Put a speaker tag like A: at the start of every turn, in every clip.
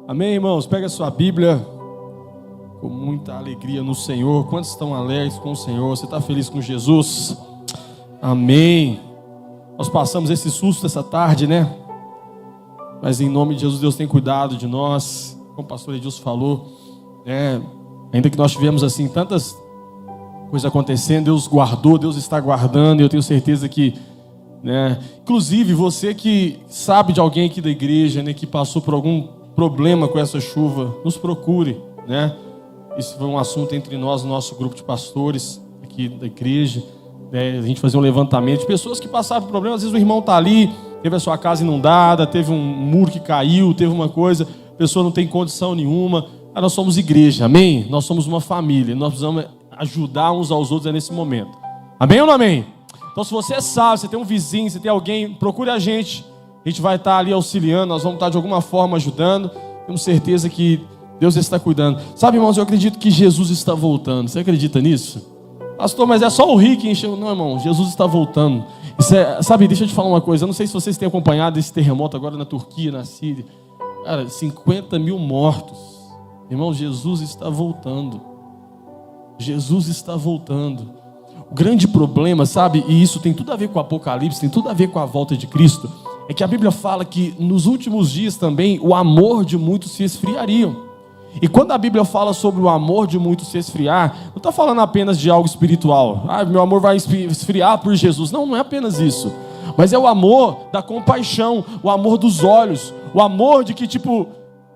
A: Amém, irmãos? Pega a sua Bíblia com muita alegria no Senhor. Quantos estão alegres com o Senhor? Você está feliz com Jesus? Amém. Nós passamos esse susto essa tarde, né? Mas em nome de Jesus, Deus tem cuidado de nós. Como o pastor Edilson falou, né? Ainda que nós tivemos assim tantas coisas acontecendo, Deus guardou, Deus está guardando. E eu tenho certeza que, né? Inclusive você que sabe de alguém aqui da igreja, né, que passou por algum problema com essa chuva, nos procure, né? Isso foi um assunto entre nós, nosso grupo de pastores aqui da igreja, né? A gente fazia um levantamento de pessoas que passaram por problemas. Às vezes o irmão está ali, teve a sua casa inundada, teve um muro que caiu, teve uma coisa, a pessoa não tem condição nenhuma. Nós somos igreja, amém? Nós somos uma família, nós precisamos ajudar uns aos outros nesse momento. Amém ou não amém? Então, se você sabe, você tem um vizinho, você tem alguém, procure a gente. A gente vai estar ali auxiliando, nós vamos estar de alguma forma ajudando. Temos certeza que Deus está cuidando. Sabe, irmãos, eu acredito que Jesus está voltando. Você acredita nisso? Pastor, mas é só o rico que encheu. Não, irmão, Jesus está voltando. Sabe, deixa eu te falar uma coisa. Eu não sei se vocês têm acompanhado esse terremoto agora na Turquia, na Síria. Cara, 50 mil mortos. Irmão, Jesus está voltando. Jesus está voltando. O grande problema, sabe, e isso tem tudo a ver com o Apocalipse, tem tudo a ver com a volta de Cristo, é que a Bíblia fala que nos últimos dias também o amor de muitos se esfriariam. E quando a Bíblia fala sobre o amor de muitos se esfriar, não está falando apenas de algo espiritual. Meu amor vai esfriar por Jesus. Não, não é apenas isso. Mas é o amor da compaixão, o amor dos olhos, o amor de que tipo,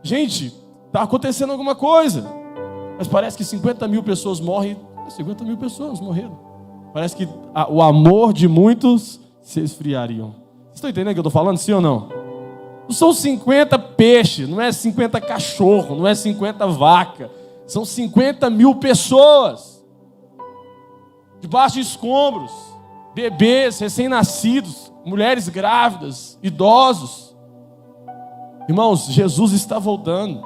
A: gente, está acontecendo alguma coisa. Mas parece que 50 mil pessoas morrem. 50 mil pessoas morreram. Parece que o amor de muitos se esfriariam. Vocês estão entendendo o que eu estou falando, sim ou não? Não são 50 peixes, não é 50 cachorros, não é 50 vacas. São 50 mil pessoas. Debaixo de escombros. Bebês, recém-nascidos, mulheres grávidas, idosos. Irmãos, Jesus está voltando.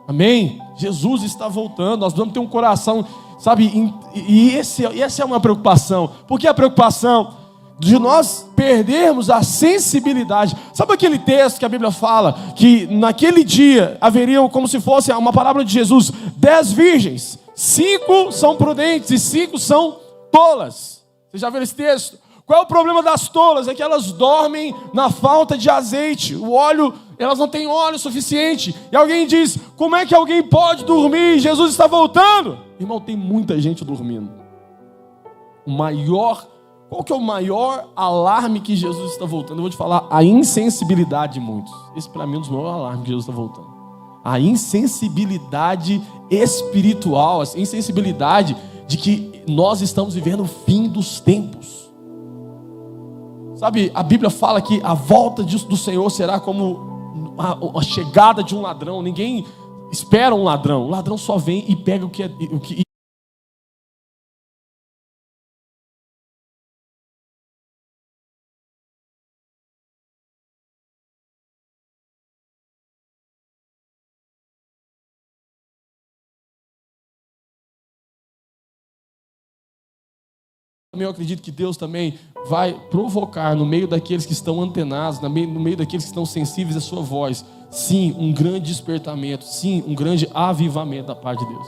A: Amém? Jesus está voltando. Nós vamos ter um coração, sabe? E essa é uma preocupação. Por que a preocupação? De nós perdermos a sensibilidade. Sabe aquele texto que a Bíblia fala que naquele dia haveriam, como se fosse uma parábola de Jesus, 10 virgens, 5 são prudentes e 5 são tolas. Você já viu esse texto? Qual é o problema das tolas? É que elas dormem na falta de azeite. O óleo, elas não têm óleo suficiente. E alguém diz, como é que alguém pode dormir? Jesus está voltando. Irmão, tem muita gente dormindo. Qual que é o maior alarme que Jesus está voltando? Eu vou te falar, a insensibilidade de muitos. Esse para mim é um dos maiores alarmes que Jesus está voltando. A insensibilidade espiritual, a insensibilidade de que nós estamos vivendo o fim dos tempos. Sabe, a Bíblia fala que a volta do Senhor será como a chegada de um ladrão. Ninguém espera um ladrão. O ladrão só vem e pega o que eu acredito que Deus também vai provocar no meio daqueles que estão antenados, no meio daqueles que estão sensíveis à sua voz, sim, um grande despertamento, sim, um grande avivamento da parte de Deus.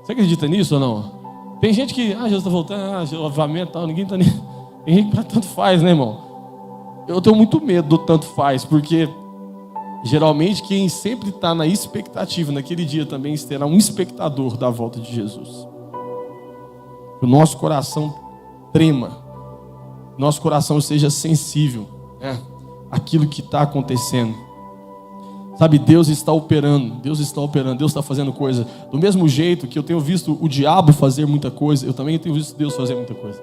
A: Você acredita nisso ou não? Tem gente que, Jesus está voltando, avivamento, tal, ninguém está nem... Tem gente que tanto faz, né, irmão? Eu tenho muito medo do tanto faz, porque geralmente quem sempre está na expectativa, naquele dia também será um espectador da volta de Jesus. O nosso coração trema, nosso coração seja sensível, né? Aquilo que está acontecendo. Sabe, Deus está operando, Deus está fazendo coisa. Do mesmo jeito que eu tenho visto o diabo fazer muita coisa, eu também tenho visto Deus fazer muita coisa.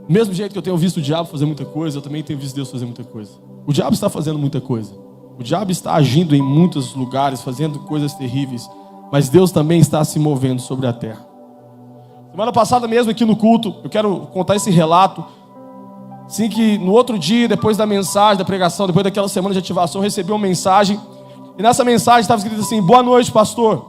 A: Do mesmo jeito que eu tenho visto o diabo fazer muita coisa, eu também tenho visto Deus fazer muita coisa. O diabo está fazendo muita coisa. O diabo está agindo em muitos lugares, fazendo coisas terríveis. Mas Deus também está se movendo sobre a terra. Semana passada mesmo aqui no culto, eu quero contar esse relato. Assim que no outro dia, depois da mensagem, da pregação, depois daquela semana de ativação, eu recebi uma mensagem. E nessa mensagem estava escrito assim: boa noite, pastor.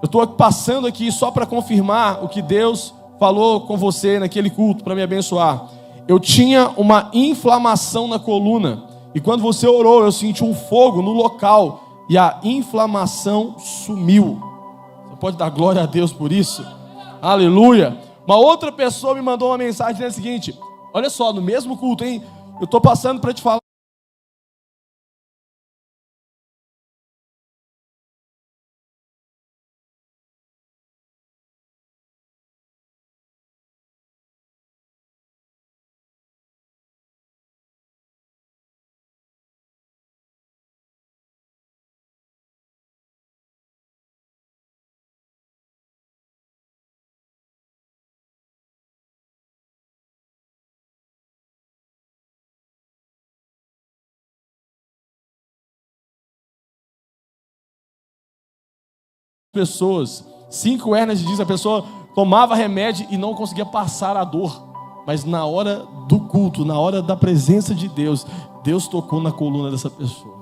A: Eu estou passando aqui só para confirmar o que Deus falou com você naquele culto para me abençoar. Eu tinha uma inflamação na coluna. E quando você orou, eu senti um fogo no local. e a inflamação sumiu. Você pode dar glória a Deus por isso? Aleluia. Uma outra pessoa me mandou uma mensagem dizendo o seguinte: olha só, no mesmo culto, hein? Eu estou passando para te falar. Pessoas, 5 hérnias de disco, a pessoa tomava remédio e não conseguia passar a dor, mas na hora do culto, na hora da presença de Deus, Deus tocou na coluna dessa pessoa.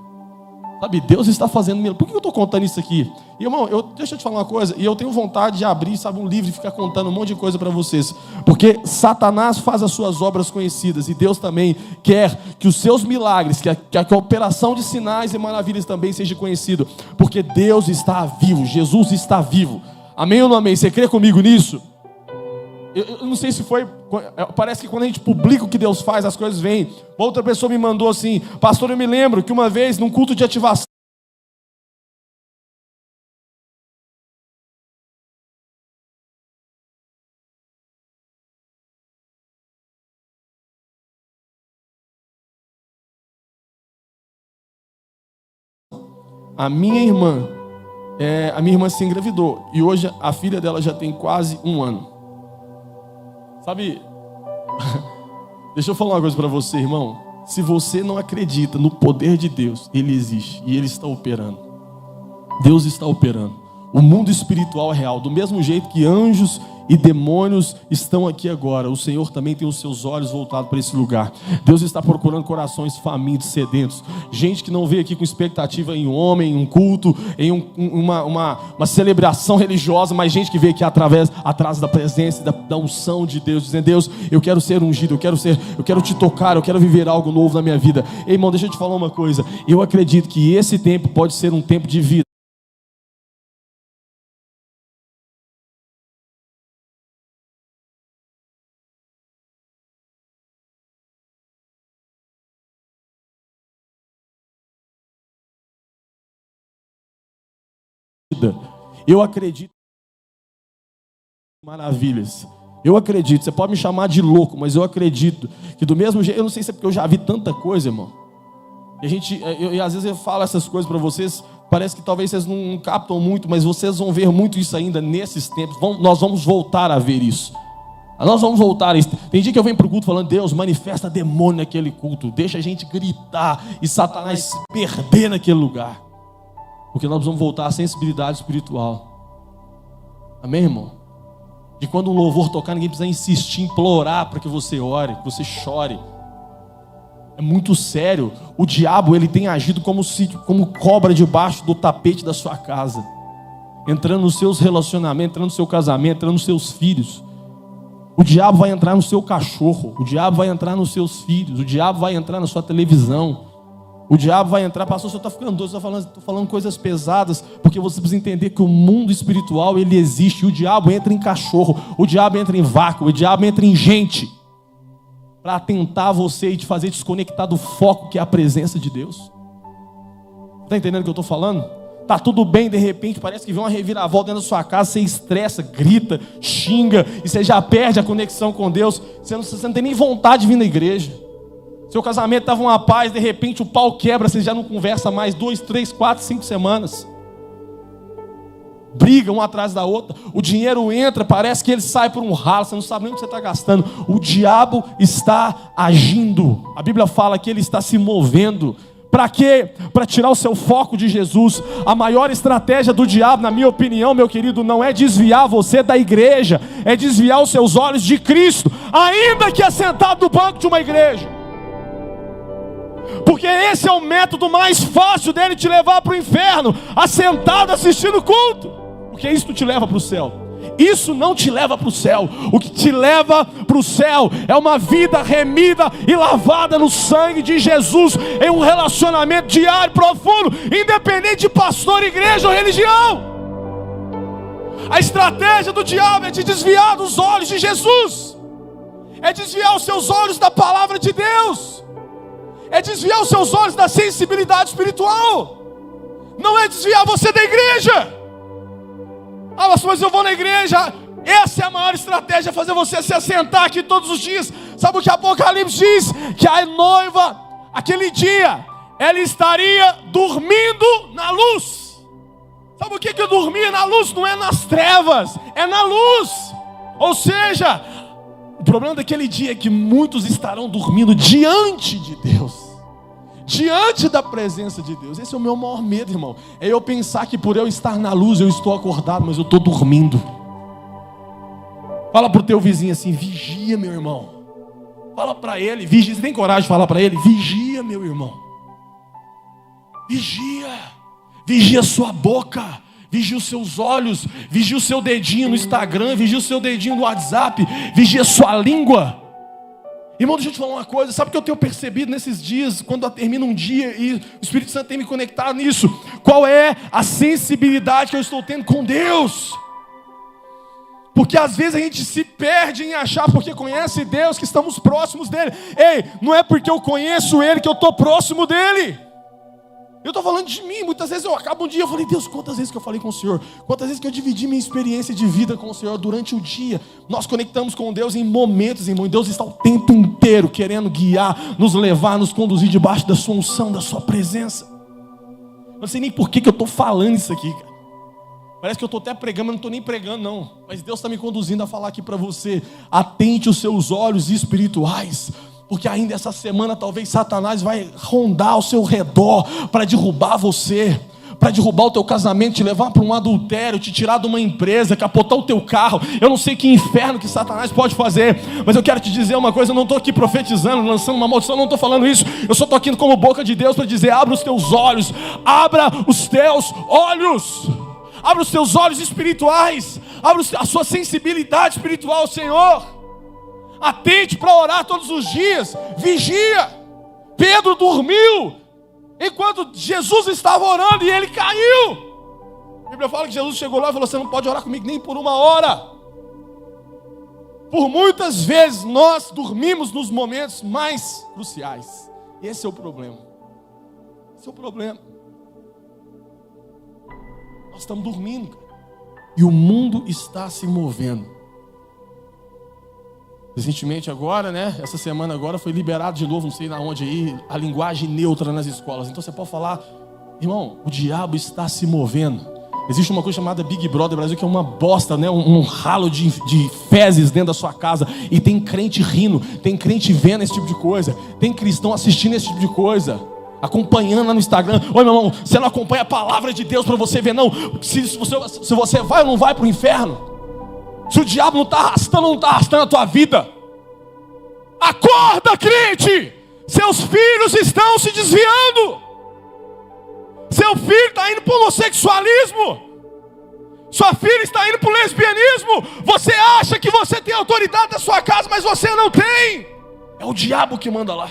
A: Sabe, Deus está fazendo milagre. Por que eu estou contando isso aqui? E, irmão, deixa eu te falar uma coisa, e eu tenho vontade de abrir, sabe, um livro e ficar contando um monte de coisa para vocês, porque Satanás faz as suas obras conhecidas, e Deus também quer que os seus milagres, que a operação de sinais e maravilhas também seja conhecido, porque Deus está vivo, Jesus está vivo. Amém ou não amém? Você crê comigo nisso? Eu não sei se foi, parece que quando a gente publica o que Deus faz, as coisas vêm. Outra pessoa me mandou assim: pastor, eu me lembro que uma vez num culto de ativação, a minha irmã se engravidou, e hoje a filha dela já tem quase 1 ano. Sabe, deixa eu falar uma coisa para você, irmão. Se você não acredita no poder de Deus, Ele existe e Ele está operando. Deus está operando. O mundo espiritual é real. Do mesmo jeito que anjos e demônios estão aqui agora, o Senhor também tem os seus olhos voltados para esse lugar. Deus está procurando corações famintos, sedentos. Gente que não veio aqui com expectativa em um homem, em um culto, em uma celebração religiosa, mas gente que veio aqui atrás da presença, da unção de Deus, dizendo: Deus, eu quero ser ungido, eu quero te tocar, eu quero viver algo novo na minha vida. Ei, irmão, deixa eu te falar uma coisa. Eu acredito que esse tempo pode ser um tempo de vida. Eu acredito em maravilhas. Eu acredito, você pode me chamar de louco, mas eu acredito que do mesmo jeito, eu não sei se é porque eu já vi tanta coisa, irmão. E às vezes eu falo essas coisas para vocês, parece que talvez vocês não captam muito, mas vocês vão ver muito isso ainda nesses tempos. Nós vamos voltar a ver isso. Nós vamos voltar a isso. Tem dia que eu venho para o culto falando: Deus, manifesta demônio naquele culto, deixa a gente gritar e Satanás se perder naquele lugar. Porque nós vamos voltar à sensibilidade espiritual. Amém, irmão? De quando um louvor tocar, ninguém precisa insistir, implorar para que você ore, que você chore. É muito sério. O diabo, ele tem agido como cobra debaixo do tapete da sua casa, entrando nos seus relacionamentos, entrando no seu casamento, entrando nos seus filhos. O diabo vai entrar no seu cachorro, o diabo vai entrar nos seus filhos, o diabo vai entrar na sua televisão. O diabo vai entrar: pastor, você está ficando doido, estou falando coisas pesadas, porque você precisa entender que o mundo espiritual, ele existe. O diabo entra em cachorro, o diabo entra em vaca, o diabo entra em gente, para atentar você e te fazer desconectar do foco que é a presença de Deus. Está entendendo o que eu estou falando? Está tudo bem, de repente parece que vem uma reviravolta dentro da sua casa, você estressa, grita, xinga, e você já perde a conexão com Deus, você não tem nem vontade de vir na igreja. Seu casamento estava uma paz, de repente o pau quebra, você já não conversa mais 2, 3, 4, 5 semanas. Briga uma atrás da outra. O dinheiro entra, parece que ele sai por um ralo, você não sabe nem o que você está gastando. O diabo está agindo. A Bíblia fala que ele está se movendo. Para quê? Para tirar o seu foco de Jesus. A maior estratégia do diabo, na minha opinião, meu querido, não é desviar você da igreja, é desviar os seus olhos de Cristo, ainda que assentado no banco de uma igreja. Porque esse é o método mais fácil dele te levar para o inferno, assentado assistindo o culto. Porque isso te leva para o céu. isso não te leva para o céu. O que te leva para o céu é uma vida remida e lavada no sangue de Jesus, em um relacionamento diário, profundo, independente de pastor, igreja ou religião. A estratégia do diabo é te desviar dos olhos de Jesus, é desviar os seus olhos da palavra de Deus, é desviar os seus olhos da sensibilidade espiritual. Não é desviar você da igreja. Ah, mas eu vou na igreja. Essa é a maior estratégia, fazer você se assentar aqui todos os dias. Sabe o que Apocalipse diz? Que a noiva, aquele dia, ela estaria dormindo na luz. Sabe o que eu dormia na luz? Não é nas trevas, é na luz. Ou seja, o problema daquele dia é que muitos estarão dormindo diante de Deus, diante da presença de Deus. Esse é o meu maior medo, irmão. É eu pensar que por eu estar na luz eu estou acordado, mas eu estou dormindo. Fala para o teu vizinho assim: vigia, meu irmão. Fala para ele, vigia. Você tem coragem de falar para ele? Vigia, meu irmão. Vigia. Vigia a sua boca, vigia os seus olhos, vigia o seu dedinho no Instagram, vigia o seu dedinho no WhatsApp, vigia a sua língua. Irmão, deixa eu te falar uma coisa. Sabe o que eu tenho percebido nesses dias, quando termina um dia e o Espírito Santo tem me conectado nisso? Qual é a sensibilidade que eu estou tendo com Deus? Porque às vezes a gente se perde em achar, porque conhece Deus, que estamos próximos dele. Ei, não é porque eu conheço ele que eu estou próximo dele. Eu estou falando de mim. Muitas vezes eu acabo um dia, eu falei: Deus, quantas vezes que eu falei com o Senhor, quantas vezes que eu dividi minha experiência de vida com o Senhor durante o dia. Nós conectamos com Deus em momentos, irmão, e Deus está o tempo inteiro querendo guiar, nos levar, nos conduzir debaixo da sua unção, da sua presença. Eu não sei nem por que eu estou falando isso aqui, cara. Parece que eu estou até pregando, mas não estou nem pregando não. Mas Deus está me conduzindo a falar aqui para você. Atente os seus olhos espirituais, porque ainda essa semana talvez Satanás vai rondar ao seu redor para derrubar você, para derrubar o teu casamento, te levar para um adultério, te tirar de uma empresa, capotar o teu carro. Eu não sei que inferno que Satanás pode fazer, mas eu quero te dizer uma coisa. Eu não estou aqui profetizando, lançando uma maldição, não estou falando isso. Eu só estou aqui como boca de Deus para dizer: abra os teus olhos, abra os teus olhos, abra os teus olhos espirituais, abra a sua sensibilidade espiritual ao Senhor. Atente para orar todos os dias, vigia. Pedro dormiu enquanto Jesus estava orando e ele caiu. A Bíblia fala que Jesus chegou lá e falou: você não pode orar comigo nem por uma hora. Por muitas vezes nós dormimos nos momentos mais cruciais. Esse é o problema. Esse é o problema. Nós estamos dormindo, cara, e o mundo está se movendo. Recentemente agora, né? Essa semana agora foi liberado de novo, não sei na onde aí, a linguagem neutra nas escolas. Então você pode falar: irmão, o diabo está se movendo. Existe uma coisa chamada Big Brother Brasil, que é uma bosta, né? Um ralo de fezes dentro da sua casa. E tem crente rindo, tem crente vendo esse tipo de coisa, tem cristão assistindo esse tipo de coisa, acompanhando lá no Instagram. Oi, meu irmão, você não acompanha a palavra de Deus para você ver, não? Se você vai ou não vai para o inferno? Se o diabo não está arrastando a tua vida, acorda, crente! Seus filhos estão se desviando. Seu filho está indo para o homossexualismo. Sua filha está indo para o lesbianismo. Você acha que você tem autoridade na sua casa, mas você não tem. É o diabo que manda lá.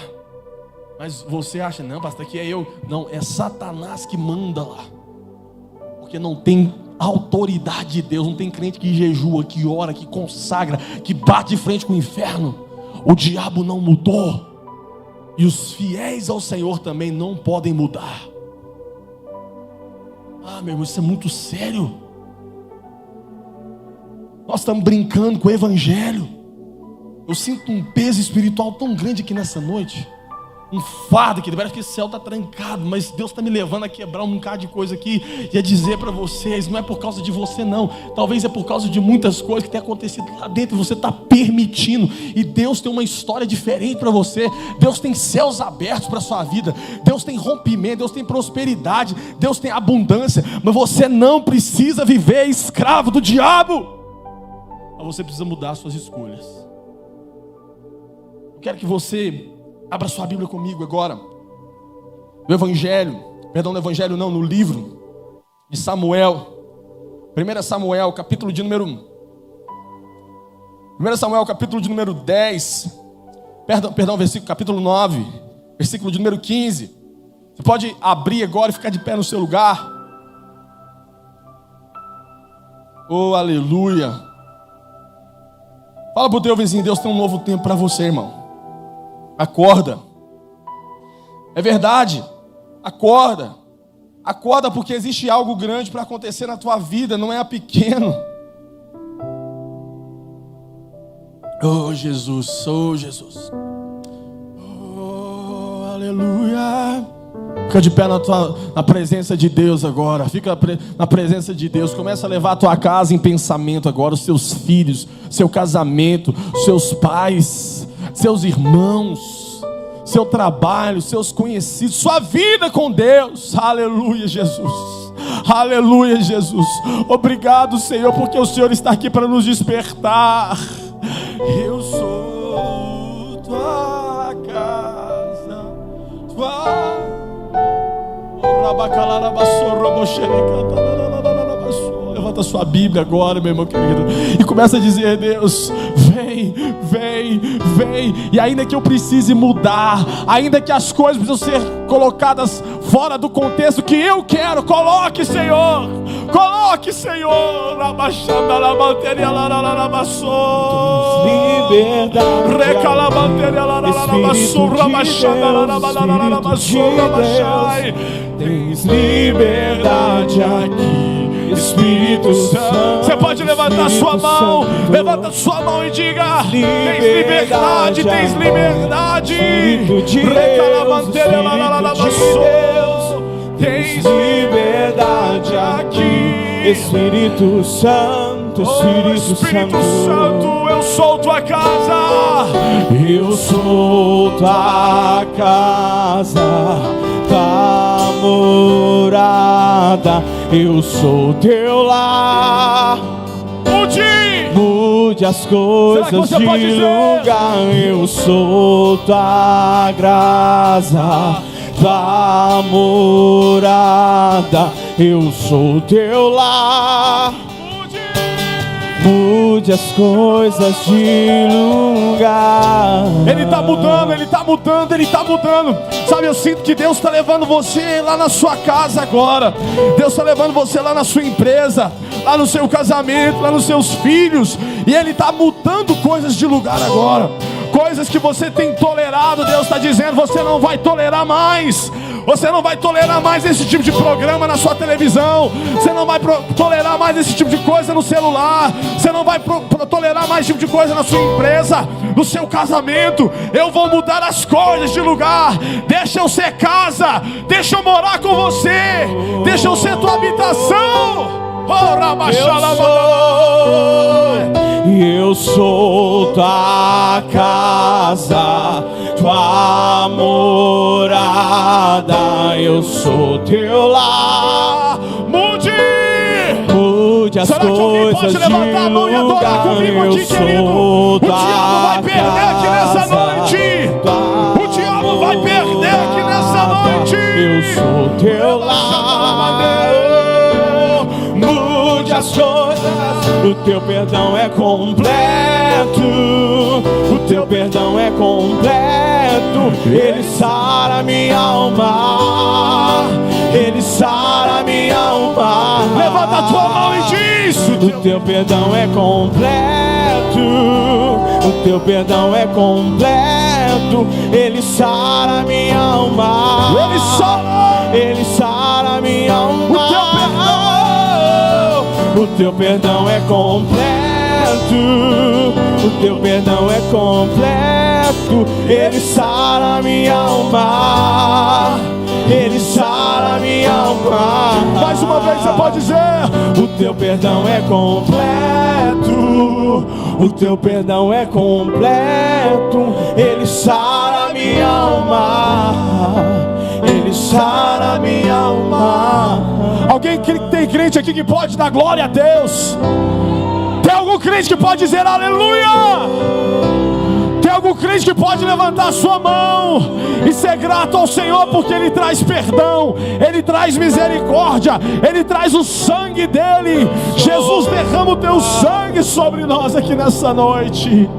A: Mas você acha: não, pastor, que é eu. Não, é Satanás que manda lá. Porque não tem autoridade de Deus. Não tem crente que jejua, que ora, que consagra, que bate de frente com o inferno. O diabo não mudou, e os fiéis ao Senhor também não podem mudar. Ah, meu irmão, isso é muito sério. Nós estamos brincando com o evangelho. Eu sinto um peso espiritual tão grande aqui nessa noite, um fardo que parece que esse céu está trancado, mas Deus está me levando a quebrar um bocado de coisa aqui e a dizer para vocês: não é por causa de você não, talvez é por causa de muitas coisas que tem acontecido lá dentro e você está permitindo. E Deus tem uma história diferente para você. Deus tem céus abertos para a sua vida, Deus tem rompimento, Deus tem prosperidade, Deus tem abundância. Mas você não precisa viver escravo do diabo, mas você precisa mudar as suas escolhas. Eu quero que você abra sua Bíblia comigo agora, no livro de Samuel, 1 Samuel, capítulo de número 1 Samuel, capítulo de número 10. Perdão, versículo, capítulo 9. Versículo de número 15. Você pode abrir agora e ficar de pé no seu lugar. Oh, aleluia. Fala pro teu vizinho, Deus tem um novo tempo para você, irmão. Acorda. É verdade. Acorda. Acorda, porque existe algo grande para acontecer na tua vida, não é pequeno. Oh, Jesus, oh, Jesus. Oh, aleluia. Fica de pé na presença de Deus agora. Fica na presença de Deus. Começa a levar a tua casa em pensamento agora. Os seus filhos, seu casamento, seus pais, seus irmãos, seu trabalho, seus conhecidos, sua vida com Deus. Aleluia, Jesus. Aleluia, Jesus. Obrigado, Senhor, porque o Senhor está aqui para nos despertar. Eu sou tua casa, tua. Levanta a sua Bíblia agora, meu irmão querido, e começa a dizer: Deus, vem, vem, vem. E ainda que eu precise mudar, ainda que as coisas precisam ser colocadas fora do contexto que eu quero, coloque, Senhor. Coloque, Senhor.
B: Tens liberdade aqui, Espírito Santo.
A: Você pode levantar sua mão. Levanta sua mão e diga: tens liberdade, tens liberdade.
B: Espírito de Deus, tens liberdade aqui, Espírito Santo,
A: Espírito Santo, eu sou tua casa.
B: Eu sou tua casa, tua morada. Eu sou teu lar. Mude as coisas de lugar. Eu sou tua graça, tua morada. Eu sou teu lar. Mude as coisas de lugar.
A: Ele está mudando, Ele está mudando, Ele está mudando. Sabe, eu sinto que Deus está levando você lá na sua casa agora. Deus está levando você lá na sua empresa, lá no seu casamento, lá nos seus filhos. E Ele está mudando coisas de lugar agora. Coisas que você tem tolerado, Deus está dizendo: você não vai tolerar mais. Você não vai tolerar mais esse tipo de programa na sua televisão. Você não vai tolerar mais esse tipo de coisa no celular. Você não vai tolerar mais esse tipo de coisa na sua empresa, no seu casamento. Eu vou mudar as coisas de lugar. Deixa eu ser casa. Deixa eu morar com você. Deixa eu ser tua habitação.
B: Eu sou tua casa, tua morada. Eu sou teu lar.
A: Mude
B: as coisas de lugar. Eu sou tua casa,
A: o diabo vai perder aqui nessa noite.
B: Eu sou teu lar. Mude as coisas. O teu perdão é completo. O teu perdão é completo. Ele sara minha alma. Ele sara minha alma.
A: Levanta a tua mão e diz:
B: o teu perdão é completo. O teu perdão é completo. Ele sara minha alma. Ele sara minha alma. O teu perdão é completo. O teu perdão é completo. Ele sara minha alma. Ele sara minha alma.
A: Mais uma vez você pode dizer:
B: o teu perdão é completo. O teu perdão é completo. Ele sara minha alma. Ele sara minha alma.
A: Alguém que tem crente aqui que pode dar glória a Deus? Tem algum crente que pode dizer aleluia? Tem algum crente que pode levantar a sua mão e ser grato ao Senhor, porque Ele traz perdão, Ele traz misericórdia, Ele traz o sangue dEle. Jesus, derrama o Teu sangue sobre nós aqui nessa noite.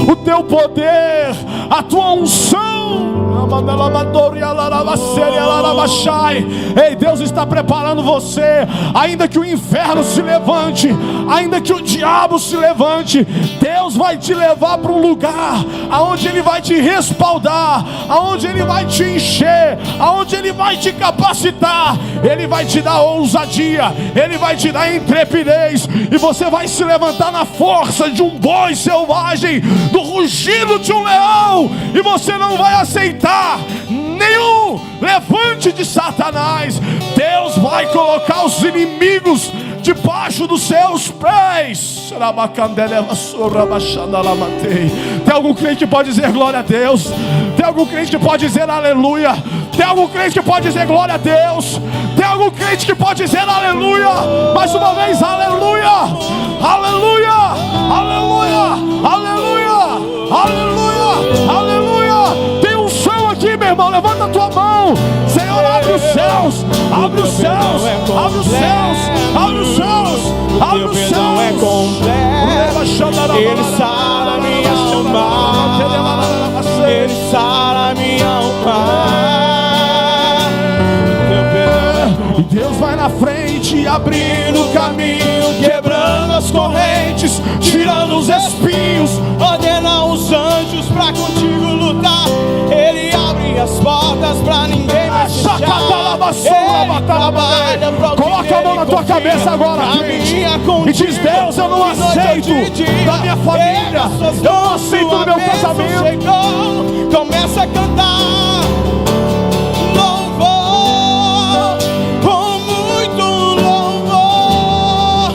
A: O Teu poder, a Tua unção. Ei, Deus está preparando você. Ainda que o inferno se levante, ainda que o diabo se levante, Deus vai te levar para um lugar aonde Ele vai te respaldar, aonde Ele vai te encher, aonde Ele vai te capacitar. Ele vai te dar ousadia, Ele vai te dar intrepidez, e você vai se levantar na força de um boi selvagem, do rugido de um leão, e você não vai aceitar nenhum levante de Satanás. Deus vai colocar os inimigos debaixo dos seus pés. Tem algum crente que pode dizer glória a Deus? Tem algum crente que pode dizer aleluia? Tem algum crente que pode dizer glória a Deus? Tem algum crente que pode dizer aleluia? Mais uma vez, aleluia! Aleluia! Aleluia! Aleluia! Aleluia! Aleluia! Tem um som aqui, meu irmão. Levanta a tua mão. Senhor, abre os céus, abre os céus, abre os céus, abre os céus, abre os céus.
B: É completo. Ele sara minha alma, Ele sara minha alma.
A: E Deus vai na frente, abrindo o caminho, quebrando as correntes, tirando os espinhos,
B: ordena os anjos pra contigo lutar. Ele abre as portas pra ninguém mais fechar. Ele trabalha pra
A: coloca a mão na tua cabeça agora, gente, e diz: Deus, eu não aceito da minha família, eu não aceito do meu casamento.
B: Chegou, começa a cantar louvor, com muito louvor,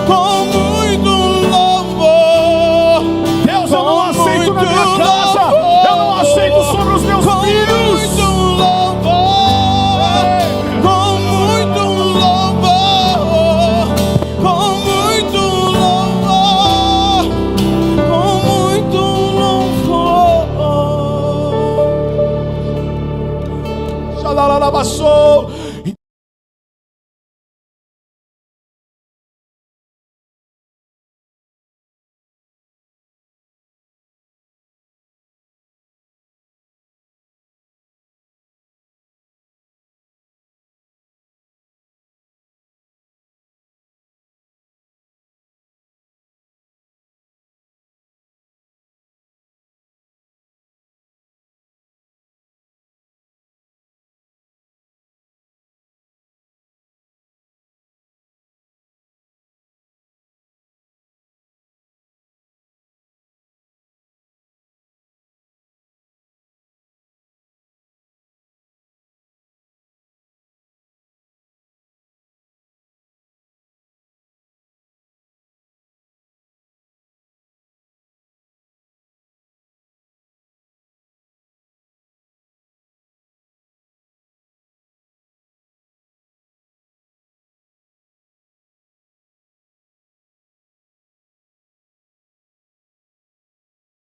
B: com muito louvor.
A: Deus, eu não aceito na minha casa, eu não aceito sobre os meus filhos. Passou.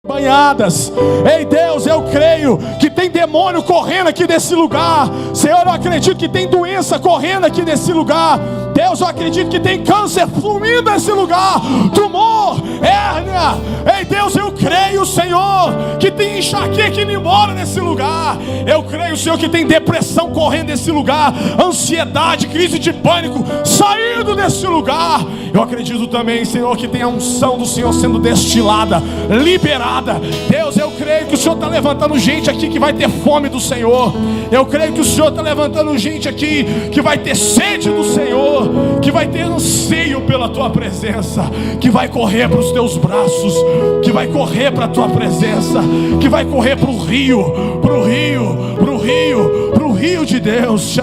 A: Banhadas. Ei, Deus, eu creio que tem demônio correndo aqui desse lugar. Senhor, eu acredito que tem doença correndo aqui nesse lugar. Deus, eu acredito que tem câncer fluindo nesse lugar, tumor, hérnia. Ei, Deus, eu creio, Senhor, que tem enxaqueca indo embora nesse lugar. Eu creio, Senhor, que tem depressão correndo nesse lugar, ansiedade, crise de pânico saindo desse lugar. Eu acredito também, Senhor, que tem a unção do Senhor sendo destilada, liberada. Deus, eu creio que o Senhor está levantando gente aqui que vai ter fome do Senhor. Eu creio que o Senhor está levantando gente aqui que vai ter sede do Senhor, que vai ter anseio pela Tua presença, que vai correr para os Teus braços, que vai correr para a Tua presença, que vai correr para o rio, para o rio, para o rio, para o rio de Deus.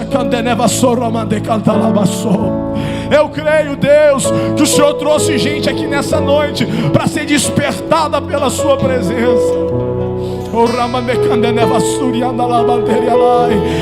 A: Eu creio, Deus, que o Senhor trouxe gente aqui nessa noite para ser despertada pela Sua presença.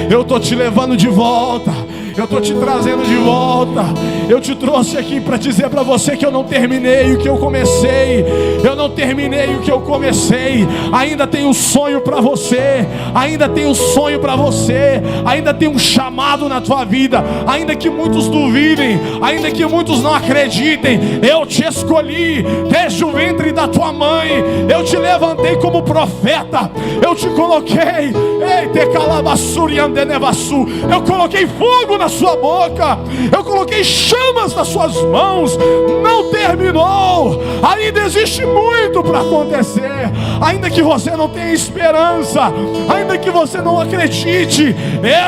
A: Eu estou te levando de volta. Eu estou te trazendo de volta. Eu te trouxe aqui para dizer para você que eu não terminei o que eu comecei. Eu não terminei o que eu comecei. Ainda tem um sonho para você. Ainda tem um sonho para você. Ainda tem um chamado na tua vida. Ainda que muitos duvidem, ainda que muitos não acreditem, eu te escolhi desde o ventre da tua mãe. Eu te levantei como profeta. Eu te coloquei. Eu coloquei fogo na sua boca. Eu coloquei chamas nas suas mãos. Não terminou. Ainda existe muito para acontecer. Ainda que você não tenha esperança, ainda que você não acredite,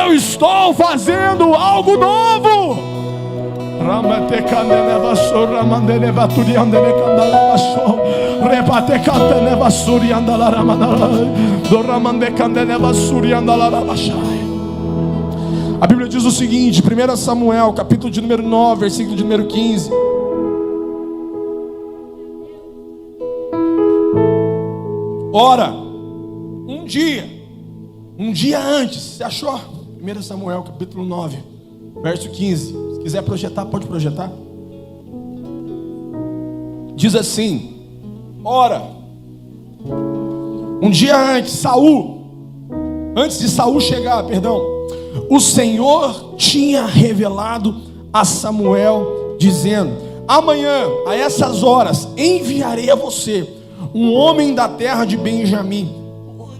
A: eu estou fazendo algo novo. A Bíblia diz o seguinte, 1 Samuel, capítulo de número 9, versículo de número 15. Ora, um dia antes, você achou? 1 Samuel, capítulo 9, verso 15. Se quiser projetar, pode projetar. Diz assim: ora, um dia antes, antes de Saul chegar, o Senhor tinha revelado a Samuel, dizendo: amanhã, a essas horas, enviarei a você um homem da terra de Benjamim.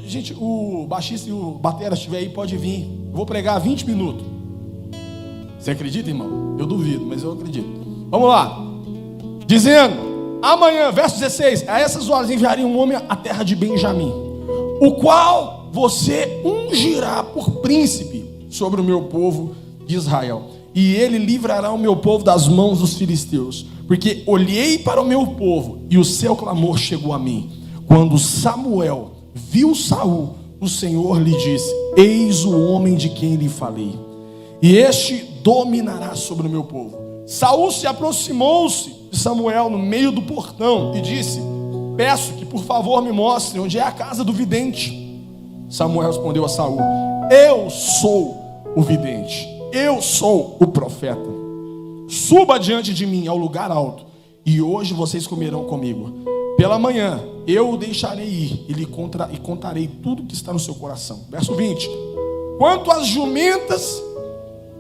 A: Gente, o baixista e o batera estiver aí, pode vir. Eu vou pregar 20 minutos. Você acredita, irmão? Eu duvido, mas eu acredito. Vamos lá. Dizendo: amanhã, verso 16, a essas horas enviarei um homem à terra de Benjamim, o qual você ungirá por príncipe sobre o meu povo de Israel, e ele livrará o meu povo das mãos dos filisteus, porque olhei para o meu povo e o seu clamor chegou a mim. Quando Samuel viu Saul, o Senhor lhe disse: eis o homem de quem lhe falei, e este dominará sobre o meu povo. Saul se aproximou-se de Samuel no meio do portão e disse: peço que por favor me mostre onde é a casa do vidente. Samuel respondeu a Saul: eu sou o vidente, eu sou o profeta. Suba diante de mim ao lugar alto, e hoje vocês comerão comigo. Pela manhã eu o deixarei ir e contarei tudo que está no seu coração. Verso 20: quanto às jumentas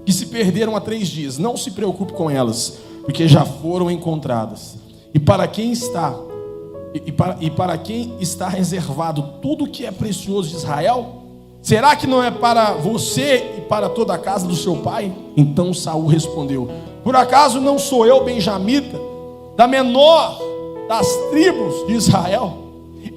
A: que se perderam há 3 dias, não se preocupe com elas, porque já foram encontradas. E para quem está reservado tudo que é precioso de Israel? Será que não é para você e para toda a casa do seu pai? Então Saul respondeu: por acaso não sou eu benjamita, da menor das tribos de Israel?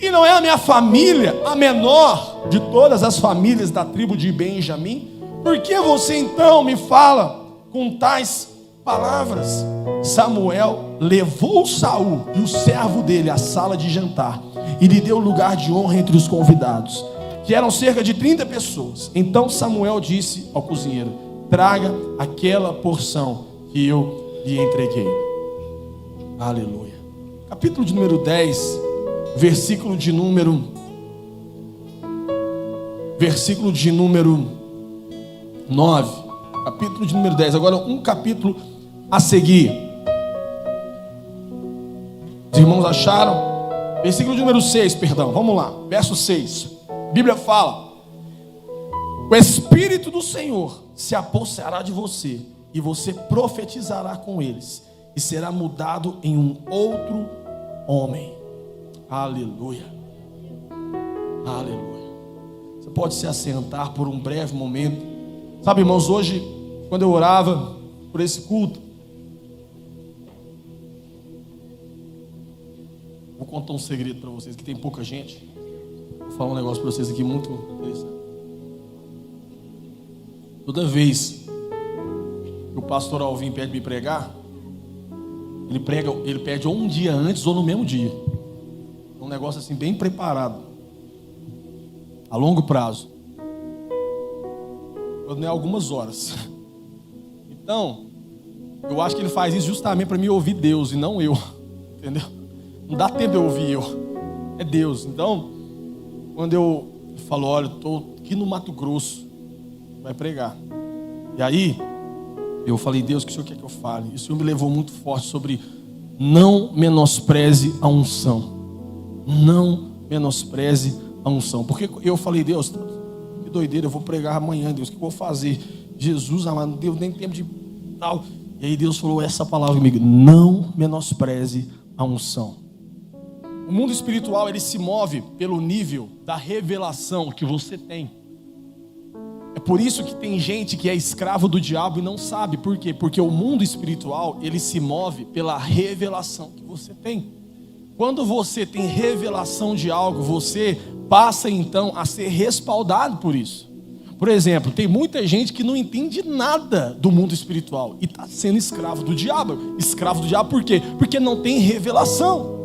A: E não é a minha família a menor de todas as famílias da tribo de Benjamim? Por que você então me fala com tais palavras? Samuel levou Saul e o servo dele à sala de jantar e lhe deu lugar de honra entre os convidados, que eram cerca de 30 pessoas. Então Samuel disse ao cozinheiro: traga aquela porção que eu lhe entreguei. Aleluia. Capítulo de número 10, versículo de número 9. Capítulo de número 10. Agora um capítulo a seguir. Os irmãos acharam? Versículo de número 6, perdão. Vamos lá. Verso 6. A Bíblia fala: o Espírito do Senhor se apossará de você, e você profetizará com eles, e será mudado em um outro homem. Aleluia. Aleluia. Você pode se assentar por um breve momento. Sabe, irmãos, hoje, quando eu orava por esse culto, vou contar um segredo para vocês, que tem pouca gente. Vou falar um negócio para vocês aqui muito interessante. Toda vez que o pastor Alvim pede me pregar, ele pede ou um dia antes ou no mesmo dia. É um negócio assim bem preparado, a longo prazo. Não é algumas horas. Então, eu acho que ele faz isso justamente para me ouvir Deus e não eu. Entendeu? Não dá tempo de eu ouvir eu. É Deus. Então, quando eu falo: olha, estou aqui no Mato Grosso, vai pregar. E aí, Eu falei, Deus, o que o Senhor quer que eu fale? E o Senhor me levou muito forte sobre não menospreze a unção. Não menospreze a unção. Porque eu falei, Deus, que doideira, eu vou pregar amanhã, Deus, o que eu vou fazer? Jesus, amado, não deu nem tempo de tal. E aí Deus falou essa palavra comigo: não menospreze a unção. O mundo espiritual, ele se move pelo nível da revelação que você tem. É por isso que tem gente que é escravo do diabo e não sabe. Por quê? Porque o mundo espiritual, ele se move pela revelação que você tem. Quando você tem revelação de algo, você passa então a ser respaldado por isso. Por exemplo, tem muita gente que não entende nada do mundo espiritual e está sendo escravo do diabo. Escravo do diabo por quê? Porque não tem revelação.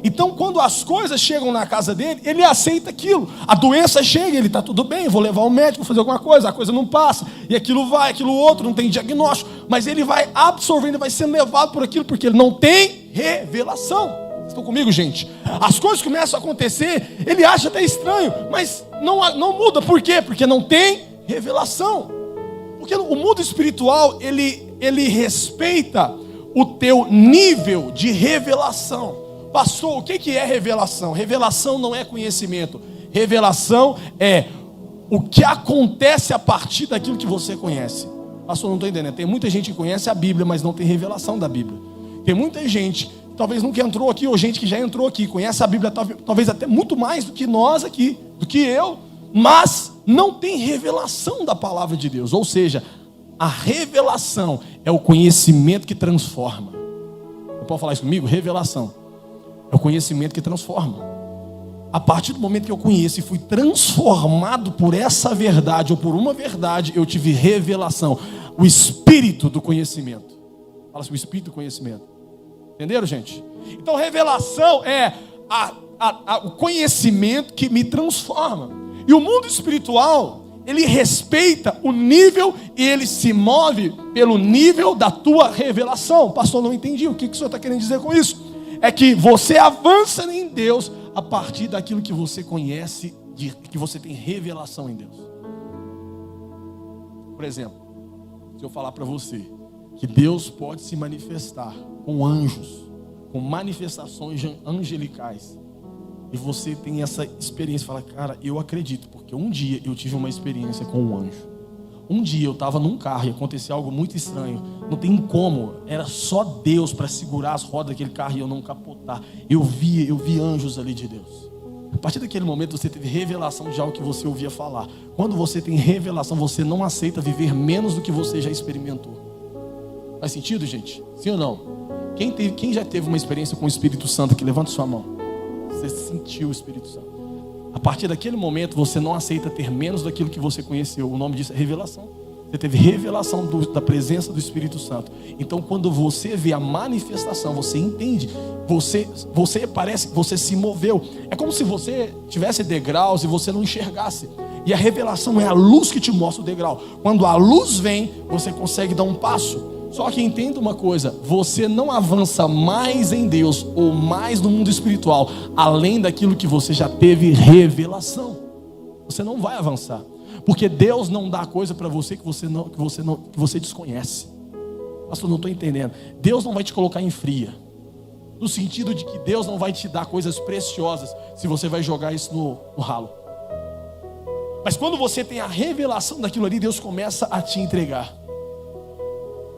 A: Então, quando as coisas chegam na casa dele, ele aceita aquilo. A doença chega, ele está tudo bem, vou levar ao médico, vou fazer alguma coisa, a coisa não passa. E aquilo vai, aquilo outro, não tem diagnóstico. Mas ele vai absorvendo, vai sendo levado por aquilo, porque ele não tem revelação. Estão comigo, gente? As coisas começam a acontecer, ele acha até estranho, mas não muda. Por quê? Porque não tem revelação. Porque o mundo espiritual, ele respeita o teu nível de revelação. Pastor, o que é revelação? Revelação não é conhecimento. Revelação é o que acontece a partir daquilo que você conhece. Pastor, não estou entendendo. Tem muita gente que conhece a Bíblia, mas não tem revelação da Bíblia. Tem muita gente que talvez nunca entrou aqui, ou gente que já entrou aqui, conhece a Bíblia talvez até muito mais do que nós aqui, do que eu, mas não tem revelação da palavra de Deus. Ou seja, a revelação é o conhecimento que transforma. Você pode falar isso comigo? Revelação é o conhecimento que transforma. A partir do momento que eu conheço e fui transformado por essa verdade ou por uma verdade, eu tive revelação. O espírito do conhecimento. Fala assim, o espírito do conhecimento. Entenderam, gente? Então, revelação é o conhecimento que me transforma. E o mundo espiritual, ele respeita o nível e ele se move pelo nível da tua revelação. Pastor, não entendi. O que o senhor está querendo dizer com isso? É que você avança em Deus a partir daquilo que você conhece, que você tem revelação em Deus. Por exemplo, se eu falar para você que Deus pode se manifestar com anjos, com manifestações angelicais, e você tem essa experiência, fala, cara, eu acredito, porque um dia eu tive uma experiência com um anjo. Um dia eu estava num carro e aconteceu algo muito estranho. Não tem como, era só Deus para segurar as rodas daquele carro e eu não capotar. Eu vi anjos ali de Deus. A partir daquele momento você teve revelação de algo que você ouvia falar. Quando você tem revelação, você não aceita viver menos do que você já experimentou. Faz sentido, gente? Sim ou não? Quem já teve uma experiência com o Espírito Santo aqui? Levanta sua mão. Você sentiu o Espírito Santo. A partir daquele momento, você não aceita ter menos daquilo que você conheceu. O nome disso é revelação. Você teve revelação da presença do Espírito Santo. Então, quando você vê a manifestação, você entende. Você parece que você se moveu. É como se você tivesse degraus e você não enxergasse. E a revelação é a luz que te mostra o degrau. Quando a luz vem, você consegue dar um passo. Só que entenda uma coisa, você não avança mais em Deus ou mais no mundo espiritual, além daquilo que você já teve revelação. Você não vai avançar, porque Deus não dá coisa para você que você desconhece. Pastor, não estou entendendo. Deus não vai te colocar em fria, no sentido de que Deus não vai te dar coisas preciosas se você vai jogar isso no ralo. Mas quando você tem a revelação daquilo ali, Deus começa a te entregar.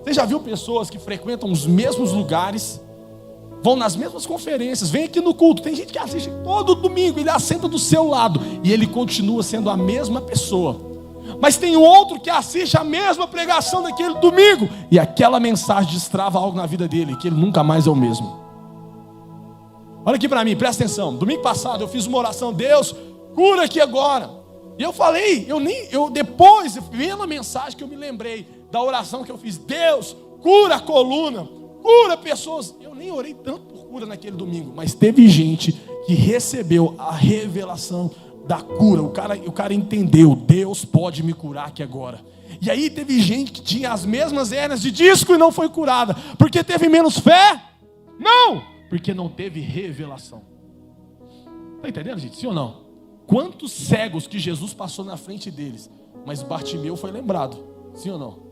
A: Você já viu pessoas que frequentam os mesmos lugares, vão nas mesmas conferências, vem aqui no culto, tem gente que assiste todo domingo, ele assenta do seu lado e ele continua sendo a mesma pessoa. Mas tem outro que assiste a mesma pregação daquele domingo e aquela mensagem destrava algo na vida dele, que ele nunca mais é o mesmo. Olha aqui para mim, presta atenção. Domingo passado eu fiz uma oração, Deus, cura aqui agora. E eu falei, depois, vendo a mensagem que eu me lembrei da oração que eu fiz, Deus, cura a coluna, cura pessoas. Eu nem orei tanto por cura naquele domingo, mas teve gente que recebeu a revelação da cura. O cara entendeu, Deus pode me curar aqui agora. E aí teve gente que tinha as mesmas hérnias de disco e não foi curada, porque teve menos fé? Não, porque não teve revelação. Está entendendo, gente? Sim ou não? Quantos cegos que Jesus passou na frente deles, mas Bartimeu foi lembrado, sim ou não?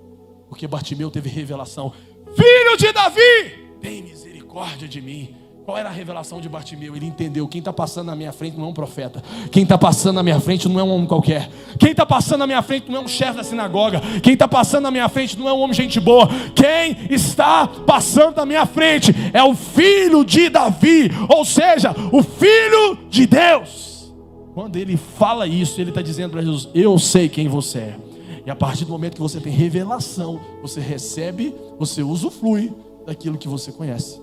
A: Porque Bartimeu teve revelação. Filho de Davi, tem misericórdia de mim. Qual era a revelação de Bartimeu? Ele entendeu: quem está passando na minha frente não é um profeta. Quem está passando na minha frente não é um homem qualquer. Quem está passando na minha frente não é um chefe da sinagoga. Quem está passando na minha frente não é um homem gente boa. Quem está passando na minha frente é o filho de Davi, ou seja, o filho de Deus. Quando ele fala isso, ele está dizendo para Jesus: eu sei quem você é. E a partir do momento que você tem revelação, você recebe, você usufrui daquilo que você conhece.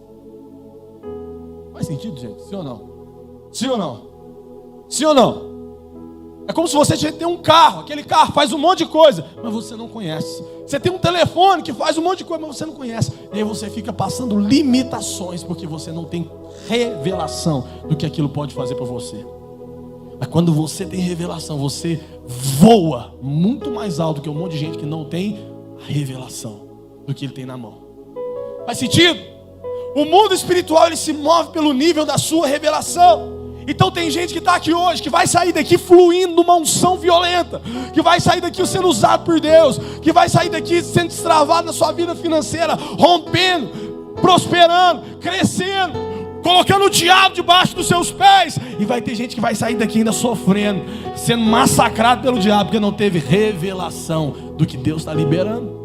A: Faz sentido, gente? Sim ou não? Sim ou não? Sim ou não? É como se você tem um carro, aquele carro faz um monte de coisa, mas você não conhece. Você tem um telefone que faz um monte de coisa, mas você não conhece. E aí você fica passando limitações, porque você não tem revelação do que aquilo pode fazer para você. Mas quando você tem revelação, você voa muito mais alto que um monte de gente que não tem a revelação do que ele tem na mão. Faz sentido? O mundo espiritual, ele se move pelo nível da sua revelação. Então tem gente que está aqui hoje, que vai sair daqui fluindo numa unção violenta, que vai sair daqui sendo usado por Deus, que vai sair daqui sendo destravado na sua vida financeira, rompendo, prosperando, crescendo, colocando o diabo debaixo dos seus pés. E vai ter gente que vai sair daqui ainda sofrendo, sendo massacrado pelo diabo, porque não teve revelação do que Deus está liberando.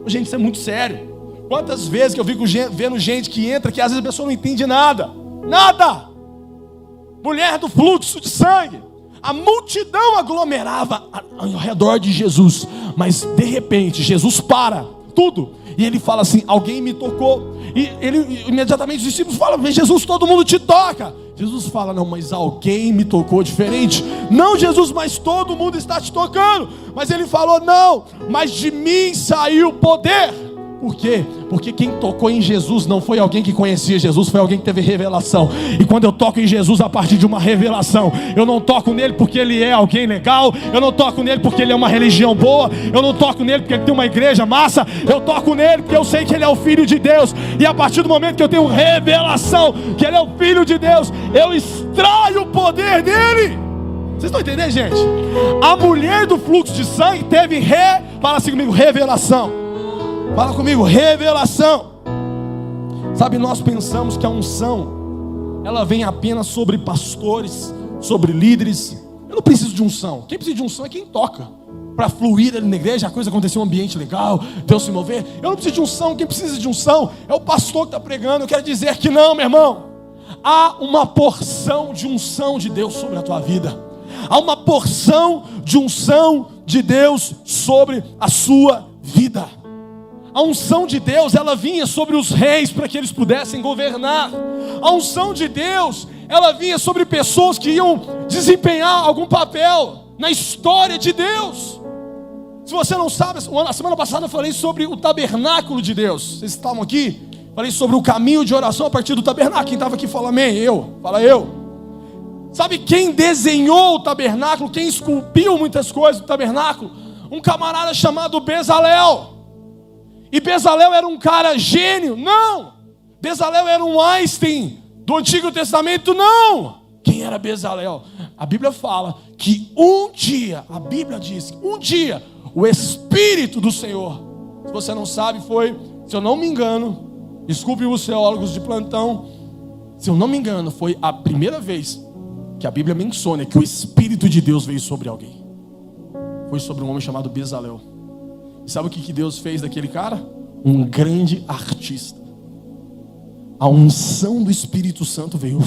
A: Gente, isso é muito sério. Quantas vezes que eu fico vendo gente que entra, que às vezes a pessoa não entende nada. Nada. Mulher do fluxo de sangue. A multidão aglomerava ao redor de Jesus. Mas de repente Jesus para tudo. E ele fala assim: alguém me tocou. E ele imediatamente os discípulos falam: mas Jesus, todo mundo te toca. Jesus fala: não, mas alguém me tocou diferente. Não, Jesus, mas todo mundo está te tocando. Mas ele falou: não, mas de mim saiu poder. Por quê? Porque quem tocou em Jesus não foi alguém que conhecia Jesus, foi alguém que teve revelação. E quando eu toco em Jesus a partir de uma revelação, eu não toco nele porque ele é alguém legal, eu não toco nele porque ele é uma religião boa, eu não toco nele porque ele tem uma igreja massa, eu toco nele porque eu sei que ele é o Filho de Deus. E a partir do momento que eu tenho revelação que ele é o Filho de Deus, eu extraio o poder dele. Vocês estão entendendo, gente? A mulher do fluxo de sangue teve fala assim comigo, revelação. Fala comigo, revelação. Sabe, nós pensamos que a unção, ela vem apenas sobre pastores, sobre líderes. Eu não preciso de unção. Quem precisa de unção é quem toca. Para fluir ali na igreja, a coisa acontecer, um ambiente legal, Deus se mover. Eu não preciso de unção. Quem precisa de unção é o pastor que está pregando. Eu quero dizer que não, meu irmão. Há uma porção de unção de Deus sobre a tua vida. Há uma porção de unção de Deus sobre a sua vida. A unção de Deus, ela vinha sobre os reis para que eles pudessem governar. A unção de Deus, ela vinha sobre pessoas que iam desempenhar algum papel na história de Deus. Se você não sabe, a semana passada eu falei sobre o tabernáculo de Deus. Vocês estavam aqui? Falei sobre o caminho de oração a partir do tabernáculo. Quem estava aqui fala amém. Fala eu. Sabe quem desenhou o tabernáculo? Quem esculpiu muitas coisas do tabernáculo? Um camarada chamado Bezalel. E Bezalel era um cara gênio? Não. Bezalel era um Einstein do Antigo Testamento? Não. Quem era Bezalel? A Bíblia fala que um dia, a Bíblia diz que um dia, o Espírito do Senhor, se você não sabe, foi, se eu não me engano, desculpe os teólogos de plantão, se eu não me engano, foi a primeira vez que a Bíblia menciona que o Espírito de Deus veio sobre alguém. Foi sobre um homem chamado Bezalel. E sabe o que Deus fez daquele cara? Um grande artista. A unção do Espírito Santo veio.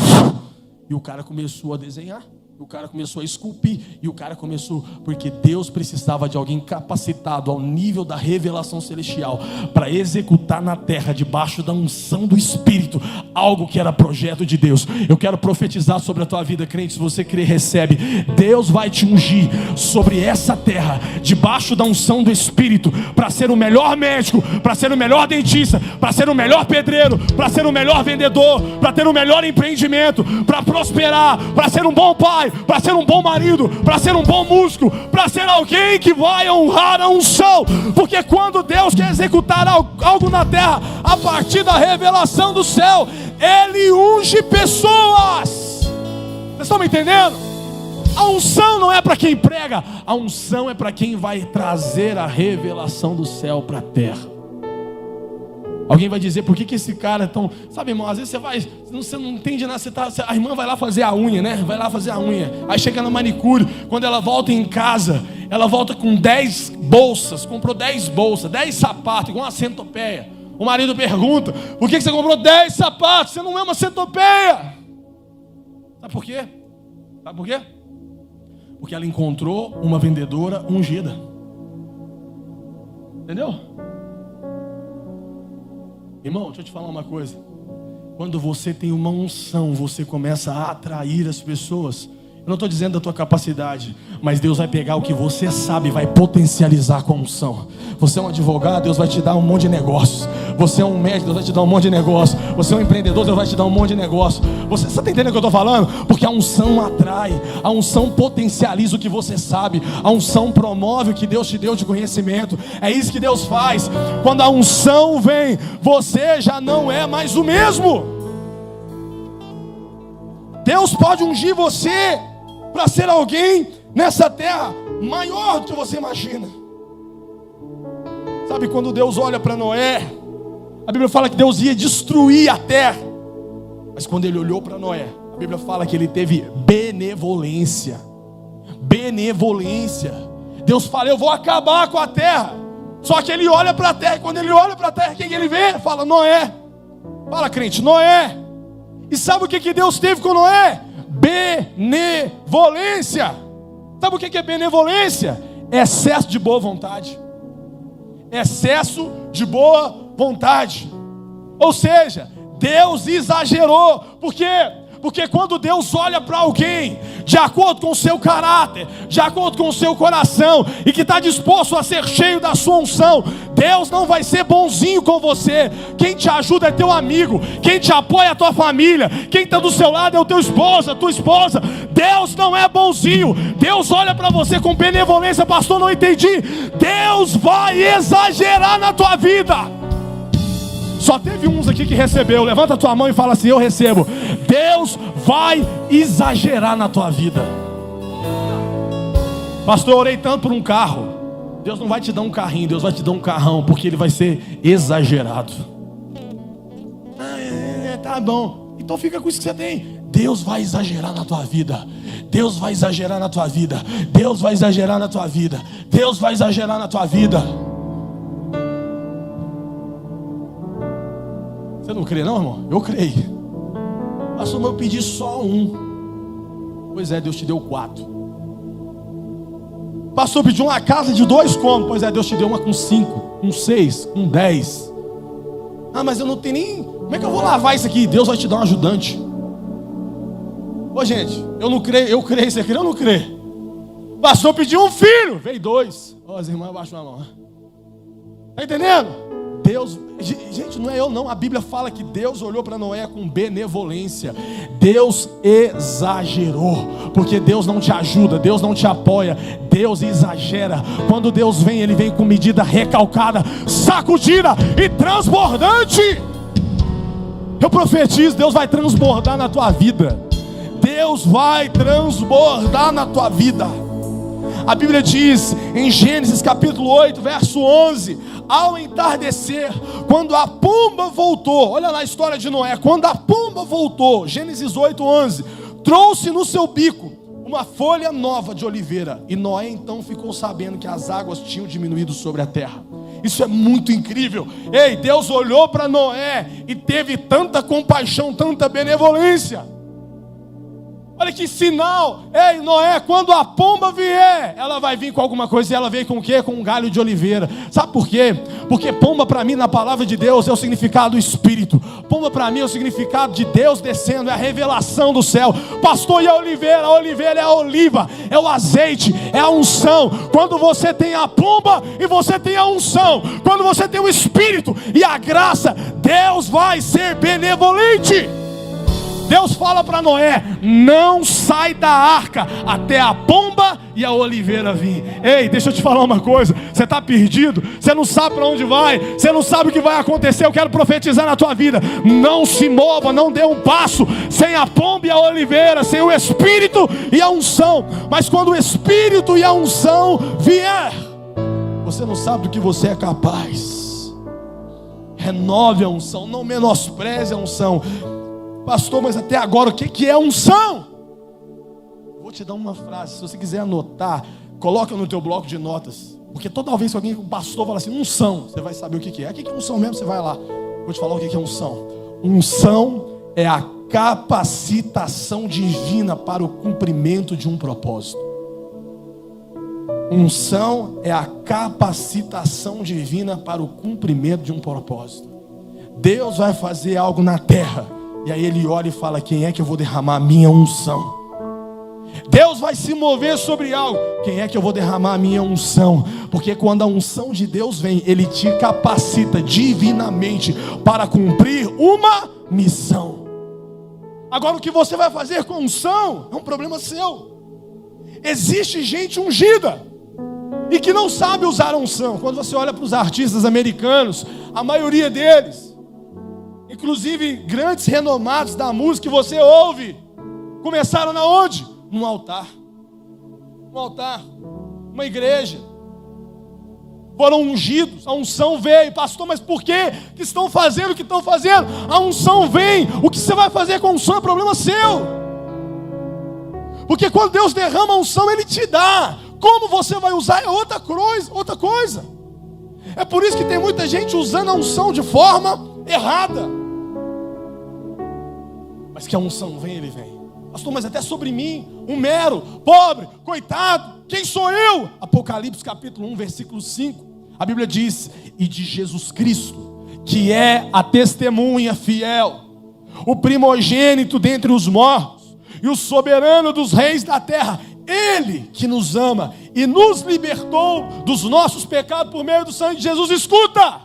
A: E o cara começou a desenhar. O cara começou a esculpir. E o cara começou... Porque Deus precisava de alguém capacitado ao nível da revelação celestial para executar na terra, debaixo da unção do Espírito, algo que era projeto de Deus. Eu quero profetizar sobre a tua vida, crente. Se você crer, recebe. Deus vai te ungir sobre essa terra, debaixo da unção do Espírito, para ser o melhor médico, para ser o melhor dentista, para ser o melhor pedreiro, para ser o melhor vendedor, para ter o melhor empreendimento, para prosperar, para ser um bom pai, para ser um bom marido, para ser um bom músico, para ser alguém que vai honrar a unção. Porque quando Deus quer executar algo na terra, a partir da revelação do céu, Ele unge pessoas. Vocês estão me entendendo? A unção não é para quem prega, a unção é para quem vai trazer a revelação do céu para a terra. Alguém vai dizer, por que esse cara é tão... Sabe, irmão, às vezes você não entende nada, a irmã vai lá fazer a unha, né? Vai lá fazer a unha. Aí chega na manicure, quando ela volta em casa, ela volta com 10 bolsas, comprou 10 bolsas, 10 sapatos, igual uma centopeia. O marido pergunta, por que você comprou 10 sapatos? Você não é uma centopeia. Sabe por quê? Sabe por quê? Porque ela encontrou uma vendedora ungida. Entendeu? Irmão, deixa eu te falar uma coisa. Quando você tem uma unção, você começa a atrair as pessoas. Eu não estou dizendo da tua capacidade, mas Deus vai pegar o que você sabe e vai potencializar com a unção. Você é um advogado, Deus vai te dar um monte de negócios. Você é um médico, Deus vai te dar um monte de negócio. Você é um empreendedor, Deus vai te dar um monte de negócio. Você está entendendo o que eu estou falando? Porque a unção atrai, a unção potencializa o que você sabe, a unção promove o que Deus te deu de conhecimento. É isso que Deus faz. Quando a unção vem, você já não é mais o mesmo. Deus pode ungir você para ser alguém nessa terra maior do que você imagina. Sabe quando Deus olha para Noé, a Bíblia fala que Deus ia destruir a terra, mas quando ele olhou para Noé, a Bíblia fala que ele teve benevolência. Benevolência. Deus fala, eu vou acabar com a terra. Só que ele olha para a terra, e quando ele olha para a terra, quem ele vê? Fala, Noé. Fala, crente, Noé. E sabe o que Deus teve com Noé? Benevolência. Sabe o que é benevolência? Excesso de boa vontade. Excesso de boa vontade. Ou seja, Deus exagerou. Por quê? Porque quando Deus olha para alguém, de acordo com o seu caráter, de acordo com o seu coração, e que está disposto a ser cheio da sua unção, Deus não vai ser bonzinho com você. Quem te ajuda é teu amigo, quem te apoia é a tua família, quem está do seu lado é o teu esposo, a tua esposa. Deus não é bonzinho. Deus olha para você com benevolência. Pastor, não entendi. Deus vai exagerar na tua vida. Só teve uns aqui que recebeu. Levanta a tua mão e fala assim, eu recebo. Deus vai exagerar na tua vida. Pastor, eu orei tanto por um carro. Deus não vai te dar um carrinho, Deus vai te dar um carrão, porque ele vai ser exagerado. Tá bom. Então fica com isso que você tem. Deus vai exagerar na tua vida. Deus vai exagerar na tua vida. Deus vai exagerar na tua vida. Deus vai exagerar na tua vida. Você não crê não, irmão? Eu creio. Pastor, mas eu pedi só um. Pois é, Deus te deu 4. Pastor, pediu uma casa de 2 cômodos. Pois é, Deus te deu uma com 5, com 6, com 10. Ah, mas eu não tenho nem... Como é que eu vou lavar isso aqui? Deus vai te dar um ajudante. Ô gente, eu não creio. Eu creio, você crê? Eu não creio. Pastor, pediu um filho. Veio 2. Ó, as irmãs abaixam a mão. Tá entendendo? Deus, gente, não é eu não, a Bíblia fala que Deus olhou para Noé com benevolência. Deus exagerou, porque Deus não te ajuda, Deus não te apoia, Deus exagera. Quando Deus vem, Ele vem com medida recalcada, sacudida e transbordante. Eu profetizo, Deus vai transbordar na tua vida. Deus vai transbordar na tua vida. A Bíblia diz em Gênesis capítulo 8, verso 11: ao entardecer, quando a pomba voltou, olha lá a história de Noé, quando a pomba voltou, Gênesis 8, 11, trouxe no seu bico uma folha nova de oliveira, e Noé então ficou sabendo que as águas tinham diminuído sobre a terra. Isso é muito incrível. Ei, Deus olhou para Noé e teve tanta compaixão, tanta benevolência. Olha que sinal. Ei, Noé, quando a pomba vier, ela vai vir com alguma coisa. E ela veio com o quê? Com um galho de oliveira. Sabe por quê? Porque pomba para mim na palavra de Deus é o significado do Espírito. Pomba para mim é o significado de Deus descendo, é a revelação do céu. Pastor, e a oliveira? A oliveira é a oliva, é o azeite, é a unção. Quando você tem a pomba e você tem a unção, quando você tem o Espírito e a graça, Deus vai ser benevolente.
C: Deus fala para Noé: não sai da arca até a pomba e a oliveira vir. Ei, deixa eu te falar uma coisa. Você está perdido, você não sabe para onde vai, você não sabe o que vai acontecer. Eu quero profetizar na tua vida: não se mova, não dê um passo sem a pomba e a oliveira, sem o Espírito e a unção. Mas quando o Espírito e a unção vier, você não sabe do que você é capaz. Renove a unção, não menospreze a unção. Pastor, mas até agora o que é unção? Vou te dar uma frase, se você quiser anotar, coloca no teu bloco de notas. Porque toda vez que um pastor fala assim, unção, você vai saber o que é. O que é unção mesmo? Você vai lá. Vou te falar o que é unção. Unção é a capacitação divina para o cumprimento de um propósito. Unção é a capacitação divina para o cumprimento de um propósito. Deus vai fazer algo na terra, e aí ele olha e fala: quem é que eu vou derramar a minha unção? Deus vai se mover sobre algo, quem é que eu vou derramar a minha unção? Porque quando a unção de Deus vem, Ele te capacita divinamente para cumprir uma missão. Agora o que você vai fazer com a unção é um problema seu. Existe gente ungida e que não sabe usar a unção. Quando você olha para os artistas americanos, a maioria deles, inclusive grandes renomados da música que você ouve, começaram na onde? Num altar. Um altar, uma igreja. Foram ungidos, a unção veio. Pastor, mas por que estão fazendo o que estão fazendo? A unção vem. O que você vai fazer com a unção é problema seu. Porque quando Deus derrama a unção, Ele te dá. Como você vai usar é outra coisa. É por isso que tem muita gente usando a unção de forma errada. Mas que a unção vem, Ele vem. Pastor, mas até sobre mim, um mero, pobre, coitado, quem sou eu? Apocalipse capítulo 1, versículo 5, a Bíblia diz: e de Jesus Cristo, que é a testemunha fiel, o primogênito dentre os mortos, e o soberano dos reis da terra, Ele que nos ama e nos libertou dos nossos pecados por meio do sangue de Jesus, escuta,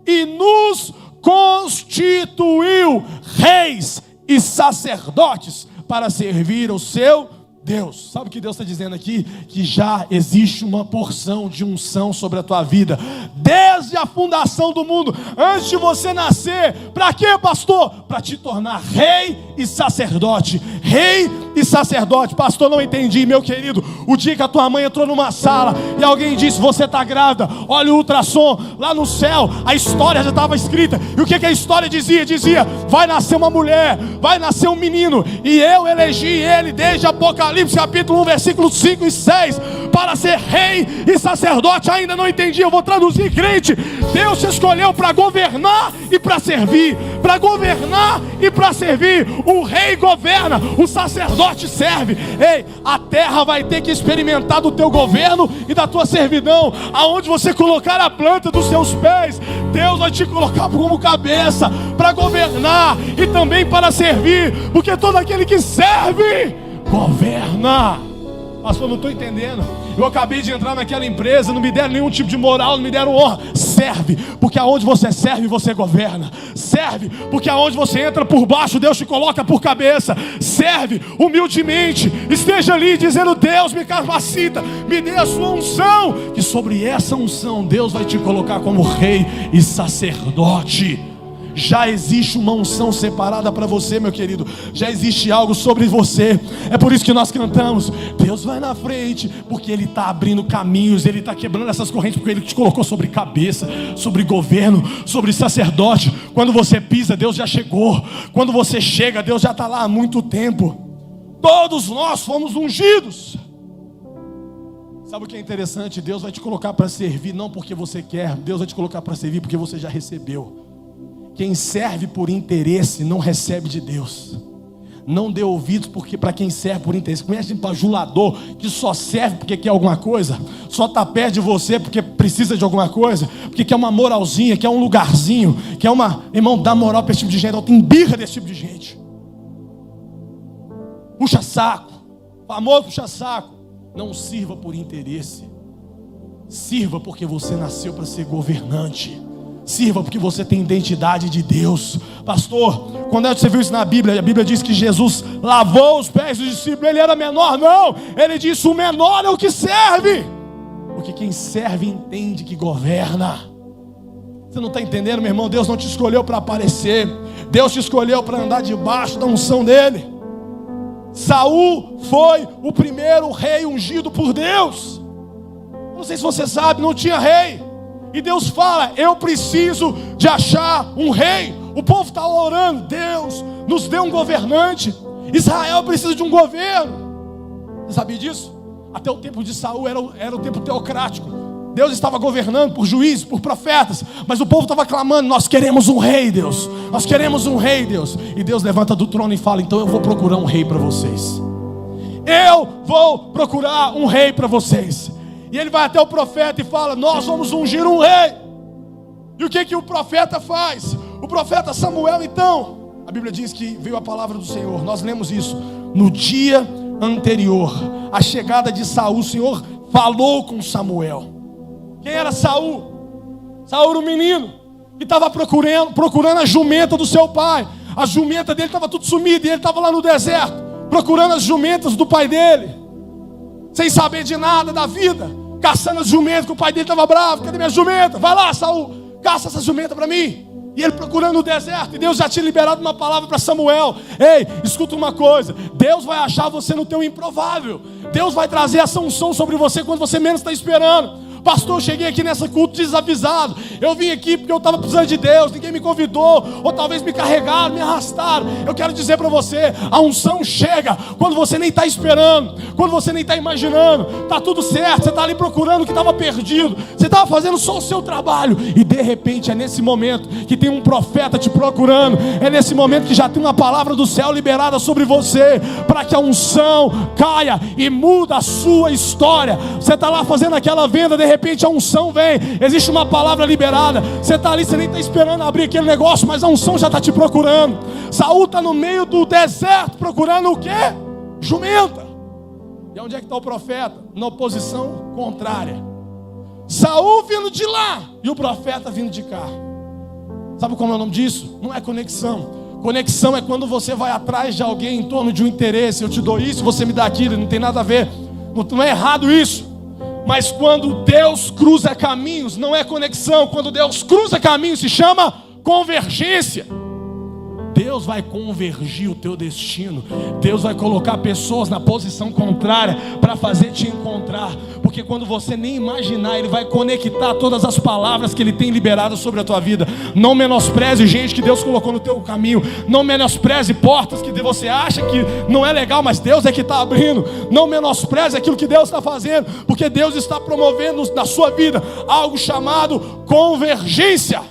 C: e nos constituiu reis e sacerdotes para servir ao seu Deus. Sabe o que Deus está dizendo aqui? Que já existe uma porção de unção sobre a tua vida, desde a fundação do mundo, antes de você nascer. Para quê, pastor? Para te tornar rei e sacerdote. Rei e sacerdote. Pastor, não entendi, meu querido. O dia que a tua mãe entrou numa sala e alguém disse: você está grávida, olha o ultrassom, lá no céu a história já estava escrita. E o que a história dizia? Dizia: vai nascer uma mulher, vai nascer um menino, e eu elegi ele desde Apocalipse capítulo 1, versículos 5 e 6, para ser rei e sacerdote. Ainda não entendi, eu vou traduzir, crente. Deus te escolheu para governar e para servir. Para governar e para servir. O rei governa, o sacerdote serve. Ei, a terra vai ter que experimentar do teu governo e da tua servidão. Aonde você colocar a planta dos seus pés, Deus vai te colocar como cabeça para governar e também para servir. Porque todo aquele que serve, governa. Pastor, não estou entendendo. Eu acabei de entrar naquela empresa, não me deram nenhum tipo de moral, não me deram honra. Serve, porque aonde você serve, você governa. Serve, porque aonde você entra por baixo, Deus te coloca por cabeça. Serve humildemente, esteja ali dizendo: Deus, me capacita, me dê a sua unção, que sobre essa unção Deus vai te colocar como rei e sacerdote. Já existe uma unção separada para você, meu querido. Já existe algo sobre você. É por isso que nós cantamos: Deus vai na frente, porque Ele está abrindo caminhos, Ele está quebrando essas correntes, porque Ele te colocou sobre cabeça, sobre governo, sobre sacerdote. Quando você pisa, Deus já chegou. Quando você chega, Deus já está lá há muito tempo. Todos nós fomos ungidos. Sabe o que é interessante? Deus vai te colocar para servir não porque você quer. Deus vai te colocar para servir porque você já recebeu. Quem serve por interesse não recebe de Deus. Não dê ouvidos porque para quem serve por interesse. Conhece um bajulador que só serve porque quer alguma coisa? Só está perto de você porque precisa de alguma coisa? Porque quer uma moralzinha, quer um lugarzinho, quer uma... Irmão, dá moral para esse tipo de gente. Eu tenho birra desse tipo de gente. Puxa saco. Famoso puxa saco. Não sirva por interesse. Sirva porque você nasceu para ser governante. Sirva porque você tem identidade de Deus. Pastor, Quando você viu isso na Bíblia, a Bíblia diz que Jesus lavou os pés dos discípulos, ele era menor, não, ele disse: o menor é o que serve, porque quem serve entende que governa. Você não está entendendo, meu irmão? Deus não te escolheu para aparecer, Deus te escolheu para andar debaixo da unção dele. Saul foi o primeiro rei ungido por Deus. Não sei se você sabe, não tinha rei, e Deus fala: eu preciso de achar um rei. O povo está orando: Deus, nos dê um governante. Israel precisa de um governo. Você sabia disso? Até o tempo de Saul era o tempo teocrático. Deus estava governando por juízes, por profetas, mas o povo estava clamando: nós queremos um rei, Deus. Nós queremos um rei, Deus. E Deus levanta do trono e fala: então eu vou procurar um rei para vocês. Eu vou procurar um rei para vocês. E ele vai até o profeta e fala: nós vamos ungir um rei. E o que o profeta faz? O profeta Samuel, então, a Bíblia diz que veio a palavra do Senhor. Nós lemos isso no dia anterior à chegada de Saul. O Senhor falou com Samuel. Quem era Saul? Saul era um menino que estava procurando a jumenta do seu pai. A jumenta dele estava tudo sumida, e ele estava lá no deserto procurando as jumentas do pai dele, sem saber de nada da vida, caçando as jumentas, que o pai dele estava bravo. Cadê minha jumenta? Vai lá, Saul, caça essa jumenta para mim. E ele procurando no deserto, e Deus já tinha liberado uma palavra para Samuel: ei, escuta uma coisa, Deus vai achar você no teu improvável. Deus vai trazer essa unção sobre você quando você menos está esperando. Pastor, eu cheguei aqui nessa culto desavisado. Eu vim aqui porque eu estava precisando de Deus, ninguém me convidou, ou talvez me carregaram, me arrastaram. Eu quero dizer para você: a unção chega quando você nem está esperando, quando você nem está imaginando. Está tudo certo, você está ali procurando o que estava perdido, você estava fazendo só o seu trabalho, e de repente é nesse momento que tem um profeta te procurando. É nesse momento que já tem uma palavra do céu liberada sobre você, para que a unção caia e muda a sua história. Você está lá fazendo aquela venda, de repente a unção vem, existe uma palavra liberada. Você está ali, você nem está esperando abrir aquele negócio, mas a unção já está te procurando. Saul está no meio do deserto procurando o quê? Jumenta. E onde é que está o profeta? Na oposição contrária. Saul vindo de lá e o profeta vindo de cá. Sabe como é o nome disso? Não é conexão. Conexão é quando você vai atrás de alguém em torno de um interesse. Eu te dou isso, você me dá aquilo, não tem nada a ver. Não é errado isso. Mas quando Deus cruza caminhos, não é conexão. Quando Deus cruza caminhos, se chama convergência. Deus vai convergir o teu destino. Deus vai colocar pessoas na posição contrária para fazer te encontrar. Porque quando você nem imaginar, Ele vai conectar todas as palavras que Ele tem liberado sobre a tua vida. Não menospreze gente que Deus colocou no teu caminho. Não menospreze portas que você acha que não é legal, mas Deus é que está abrindo. Não menospreze aquilo que Deus está fazendo, porque Deus está promovendo na sua vida algo chamado convergência.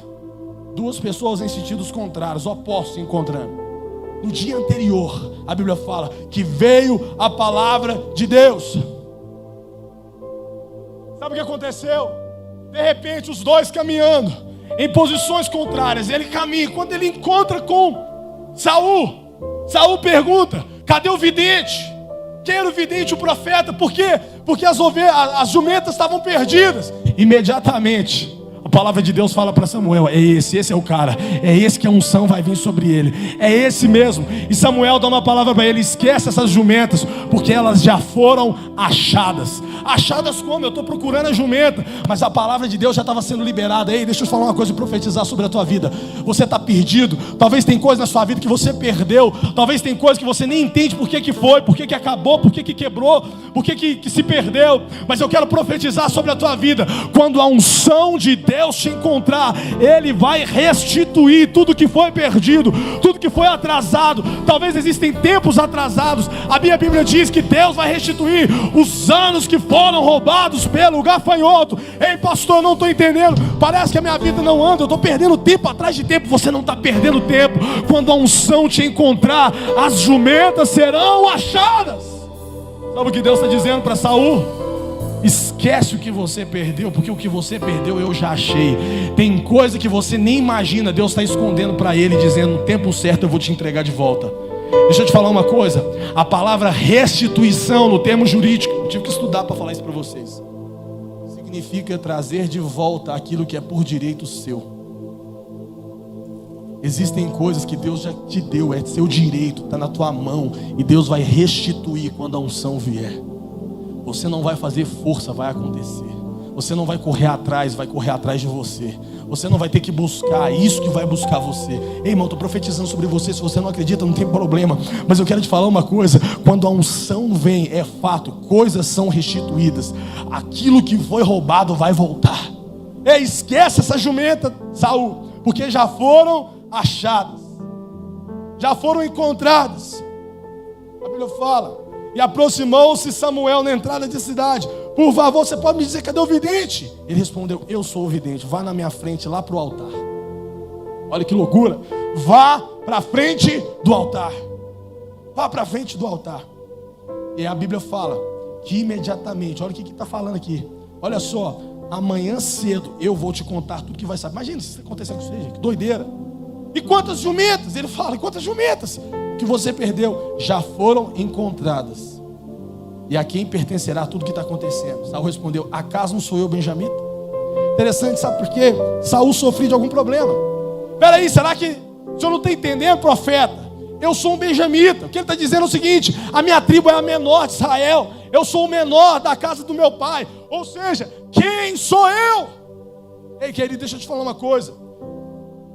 C: Duas pessoas em sentidos contrários, opostos, se encontrando. No dia anterior, a Bíblia fala que veio a palavra de Deus. Sabe o que aconteceu? De repente, os dois caminhando em posições contrárias. Ele caminha, quando ele encontra com Saul, Saul pergunta: cadê o vidente? Quem era o vidente? O profeta. Por quê? Porque as jumentas estavam perdidas. Imediatamente a palavra de Deus fala para Samuel: é esse é o cara, é esse que a unção vai vir sobre ele, é esse mesmo. E Samuel dá uma palavra para ele: esquece essas jumentas, porque elas já foram achadas. Achadas como? Eu estou procurando a jumenta, mas a palavra de Deus já estava sendo liberada. Ei, deixa eu falar uma coisa e profetizar sobre a tua vida. Você está perdido, talvez tem coisa na sua vida que você perdeu, talvez tem coisa que você nem entende por que foi, por que acabou, por que quebrou, por que se perdeu. Mas eu quero profetizar sobre a tua vida: quando a unção de Deus te encontrar, Ele vai restituir tudo que foi perdido, tudo que foi atrasado. Talvez existem tempos atrasados. A minha Bíblia diz que Deus vai restituir os anos que foram roubados pelo gafanhoto. Ei, pastor, eu não estou entendendo, parece que a minha vida não anda, eu estou perdendo tempo atrás de tempo. Você não está perdendo tempo. Quando a unção te encontrar, as jumentas serão achadas. Sabe o que Deus está dizendo para Saul? Esquece o que você perdeu, porque o que você perdeu eu já achei. Tem coisa que você nem imagina, Deus está escondendo para ele, dizendo: no tempo certo eu vou te entregar de volta. Deixa eu te falar uma coisa: a palavra restituição no termo jurídico, eu tive que estudar para falar isso para vocês, significa trazer de volta aquilo que é por direito seu. Existem coisas que Deus já te deu, é seu direito, está na tua mão, e Deus vai restituir quando a unção vier. Você não vai fazer força, vai acontecer. Você não vai correr atrás, vai correr atrás de você. Você não vai ter que buscar, isso que vai buscar você. Ei, irmão, estou profetizando sobre você. Se você não acredita, não tem problema. Mas eu quero te falar uma coisa: quando a unção vem, é fato, coisas são restituídas. Aquilo que foi roubado vai voltar. Ei, esquece essa jumenta, Saul, porque já foram achadas, já foram encontradas. A Bíblia fala: e aproximou-se Samuel na entrada de cidade. Por favor, você pode me dizer, cadê o vidente? Ele respondeu: eu sou o vidente, vá na minha frente lá para o altar. Olha que loucura. Vá para frente do altar. Vá para frente do altar. E a Bíblia fala que imediatamente, olha o que está falando aqui. Olha só, amanhã cedo eu vou te contar tudo que vai saber. Imagina se isso acontecer com você, gente, que doideira. E quantas jumentas? Ele fala: e quantas jumentas que você perdeu já foram encontradas, e a quem pertencerá tudo que está acontecendo? Saul respondeu: acaso não sou eu benjamita? Interessante, sabe por quê? Saul sofria de algum problema. Peraí, será que o senhor não está entendendo, profeta? Eu sou um benjamita. O que ele está dizendo é o seguinte: a minha tribo é a menor de Israel, eu sou o menor da casa do meu pai. Ou seja, quem sou eu? Ei, querido, deixa eu te falar uma coisa.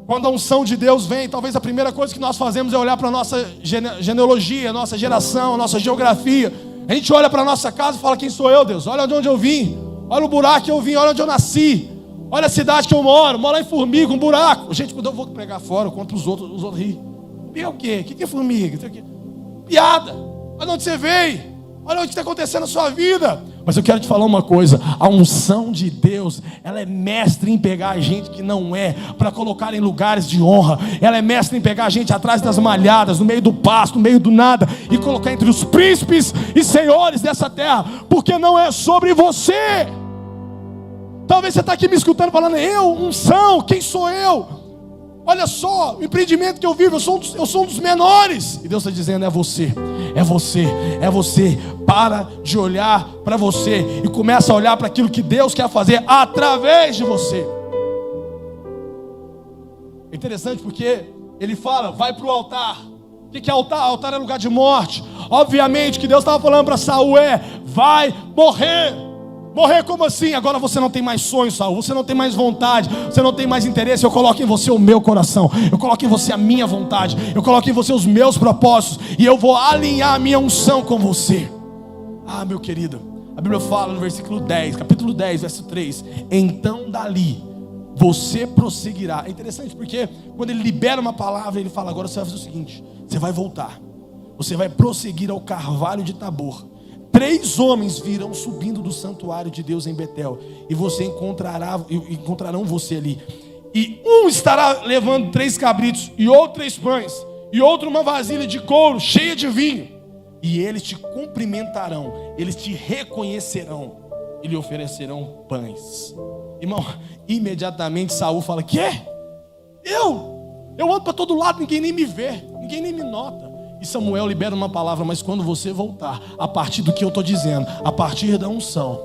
C: Quando a unção de Deus vem, talvez a primeira coisa que nós fazemos é olhar para a nossa genealogia, a nossa geração, a nossa geografia. A gente olha para a nossa casa e fala: quem sou eu, Deus? Olha de onde eu vim, olha o buraco que eu vim, olha onde eu nasci, olha a cidade que eu moro lá em Formiga, um buraco. Gente, quando eu vou pregar fora, eu conto os outros riem. E o quê? O que é Formiga? Piada. Olha onde você veio, olha o que está acontecendo na sua vida. Mas eu quero te falar uma coisa: a unção de Deus, ela é mestre em pegar a gente que não é, para colocar em lugares de honra. Ela é mestre em pegar a gente atrás das malhadas, no meio do pasto, no meio do nada, e colocar entre os príncipes e senhores dessa terra, porque não é sobre você. Talvez você está aqui me escutando falando: eu, unção, quem sou eu? Olha só, o empreendimento que eu vivo, eu sou um dos menores. E Deus está dizendo: é você, é você, é você. Para de olhar para você e começa a olhar para aquilo que Deus quer fazer através de você. É interessante porque ele fala: vai para o altar. O que é altar? Altar é lugar de morte. Obviamente que Deus estava falando para Saul: vai morrer. Morrer como assim? Agora você não tem mais sonho, Saul. Você não tem mais vontade. Você não tem mais interesse. Eu coloco em você o meu coração. Eu coloco em você a minha vontade. Eu coloco em você os meus propósitos. E eu vou alinhar a minha unção com você. Ah, meu querido, a Bíblia fala no versículo 10, capítulo 10, verso 3: então dali você prosseguirá. É interessante porque quando ele libera uma palavra, ele fala: agora você vai fazer o seguinte, você vai voltar, você vai prosseguir ao carvalho de Tabor. 3 homens virão subindo do santuário de Deus em Betel, e você encontrarão você ali. E um estará levando 3 cabritos, e outro 3 pães, e outro uma vasilha de couro cheia de vinho. E eles te cumprimentarão, eles te reconhecerão e lhe oferecerão pães. Irmão, imediatamente Saul fala: quê? Eu ando para todo lado, ninguém nem me vê, ninguém nem me nota. E Samuel libera uma palavra: mas quando você voltar, a partir do que eu estou dizendo, a partir da unção,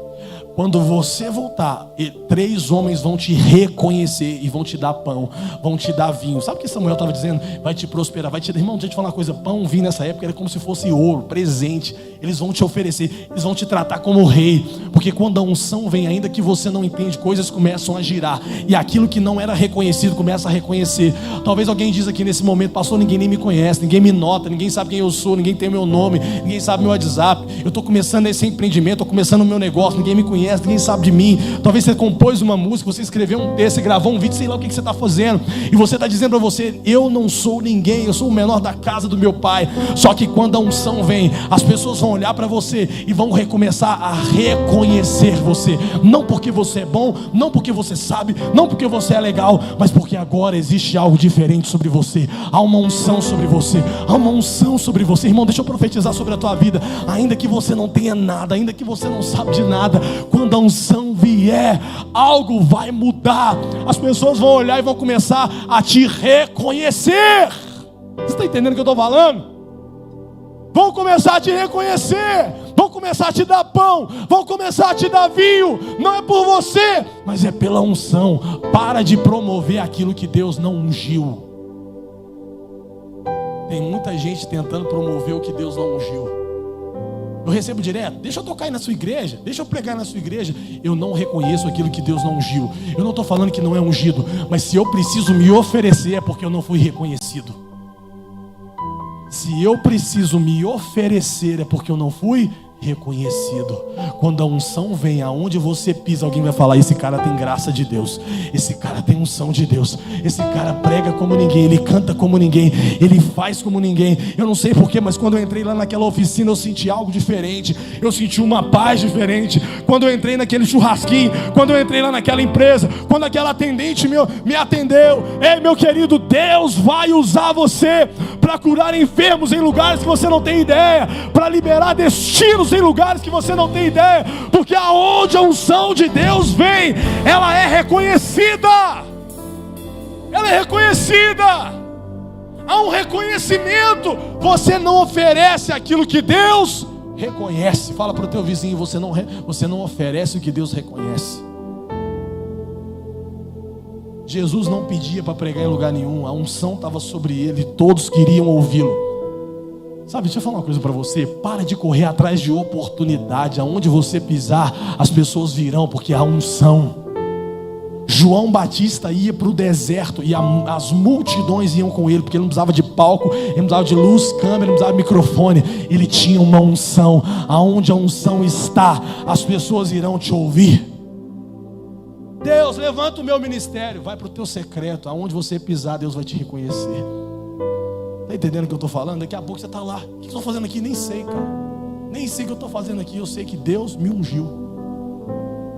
C: quando você voltar, 3 homens vão te reconhecer e vão te dar pão, vão te dar vinho. Sabe o que Samuel estava dizendo? Vai te prosperar, vai te dar. Irmão, deixa eu te falar uma coisa: pão, vinho nessa época era como se fosse ouro, presente. Eles vão te oferecer, eles vão te tratar como rei. Porque quando a unção vem, ainda que você não entende, coisas começam a girar. E aquilo que não era reconhecido começa a reconhecer. Talvez alguém diz aqui nesse momento: pastor, ninguém nem me conhece, ninguém me nota, ninguém sabe quem eu sou, ninguém tem meu nome, ninguém sabe meu WhatsApp. Eu estou começando esse empreendimento, estou começando o meu negócio, ninguém me conhece, ninguém sabe de mim. Talvez você compôs uma música, você escreveu um texto, você gravou um vídeo, sei lá o que você está fazendo, e você está dizendo para você: eu não sou ninguém, eu sou o menor da casa do meu pai. Só que quando a unção vem, as pessoas vão olhar para você e vão recomeçar a reconhecer você, não porque você é bom, não porque você sabe, não porque você é legal, mas porque agora existe algo diferente sobre você. Há uma unção sobre você, há uma unção sobre você. Irmão, deixa eu profetizar sobre a tua vida. Ainda que você não tenha nada, ainda que você não sabe de nada, quando a unção vier, algo vai mudar. As pessoas vão olhar e vão começar a te reconhecer. Você está entendendo o que eu estou falando? Vão começar a te reconhecer, vão começar a te dar pão, vão começar a te dar vinho. Não é por você, mas é pela unção. Para de promover aquilo que Deus não ungiu. Tem muita gente tentando promover o que Deus não ungiu. Eu recebo direto: deixa eu tocar aí na sua igreja, deixa eu pregar na sua igreja. Eu não reconheço aquilo que Deus não ungiu. Eu não estou falando que não é ungido, mas se eu preciso me oferecer é porque eu não fui reconhecido. Se eu preciso me oferecer é porque eu não fui reconhecido. Quando a unção vem, aonde você pisa, alguém vai falar: esse cara tem graça de Deus, esse cara tem unção de Deus, esse cara prega como ninguém, ele canta como ninguém, ele faz como ninguém. Eu não sei porquê, mas quando eu entrei lá naquela oficina eu senti algo diferente, eu senti uma paz diferente. Quando eu entrei naquele churrasquinho, quando eu entrei lá naquela empresa, quando aquela atendente me atendeu: ei, meu querido, Deus vai usar você para curar enfermos em lugares que você não tem ideia, para liberar destinos em lugares que você não tem ideia, porque aonde a unção de Deus vem, ela é reconhecida. Ela é reconhecida. Há um reconhecimento. Você não oferece aquilo que Deus reconhece. Fala para o teu vizinho: você não oferece o que Deus reconhece. Jesus não pedia para pregar em lugar nenhum, a unção estava sobre ele, todos queriam ouvi-lo. Sabe, deixa eu falar uma coisa para você: para de correr atrás de oportunidade. Aonde você pisar, as pessoas virão, porque há unção. João Batista ia para o deserto e as multidões iam com ele, porque ele não precisava de palco, ele não precisava de luz, câmera, ele não precisava de microfone. Ele tinha uma unção. Aonde a unção está, as pessoas irão te ouvir. Deus, levanta o meu ministério. Vai para o teu secreto. Aonde você pisar, Deus vai te reconhecer. Está entendendo o que eu estou falando? Daqui a pouco você está lá: o que eu estou fazendo aqui? Nem sei, cara. Nem sei o que eu estou fazendo aqui. Eu sei que Deus me ungiu.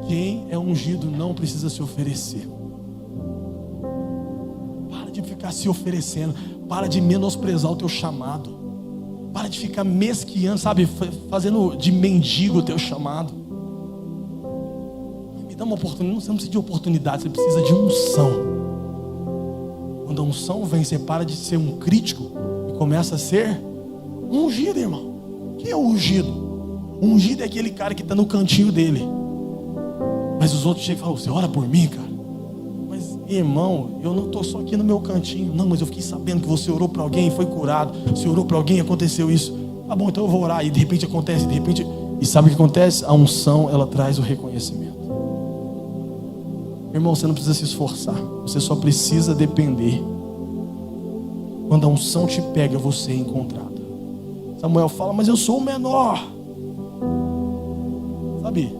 C: Quem é ungido não precisa se oferecer. Para de ficar se oferecendo. Para de menosprezar o teu chamado. Para de ficar mesquinhando, sabe, fazendo de mendigo o teu chamado. Me dá uma oportunidade. Você não precisa de oportunidade, você precisa de unção. Quando a unção vem, você para de ser um crítico e começa a ser ungido, irmão. Quem é o ungido? O ungido é aquele cara que está no cantinho dele, mas os outros chegam e falam: você ora por mim, cara? Mas, irmão, eu não estou só aqui no meu cantinho. Não, mas eu fiquei sabendo que você orou para alguém e foi curado. Você orou para alguém e aconteceu isso. Tá bom, então eu vou orar. E de repente acontece, de repente... E sabe o que acontece? A unção, ela traz o reconhecimento. Irmão, você não precisa se esforçar, você só precisa depender. Quando a unção te pega, você é encontrado. Samuel fala: mas eu sou o menor. Sabe,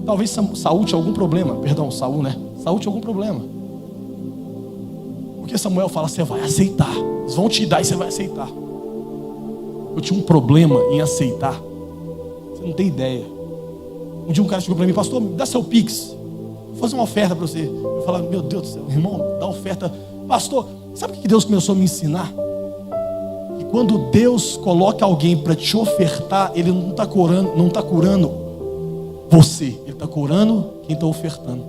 C: talvez Saul tinha algum problema. Perdão, Saul, né? Saul tinha algum problema. Porque Samuel fala: você vai aceitar, eles vão te dar e você vai aceitar. Eu tinha um problema em aceitar. Você não tem ideia. Um dia um cara chegou para mim: pastor, me dá seu Pix, vou fazer uma oferta para você. Eu falava: meu Deus do céu, irmão, dá oferta. Pastor, sabe o que Deus começou a me ensinar? Que quando Deus coloca alguém para te ofertar, Ele não está curando você, Ele está curando quem está ofertando.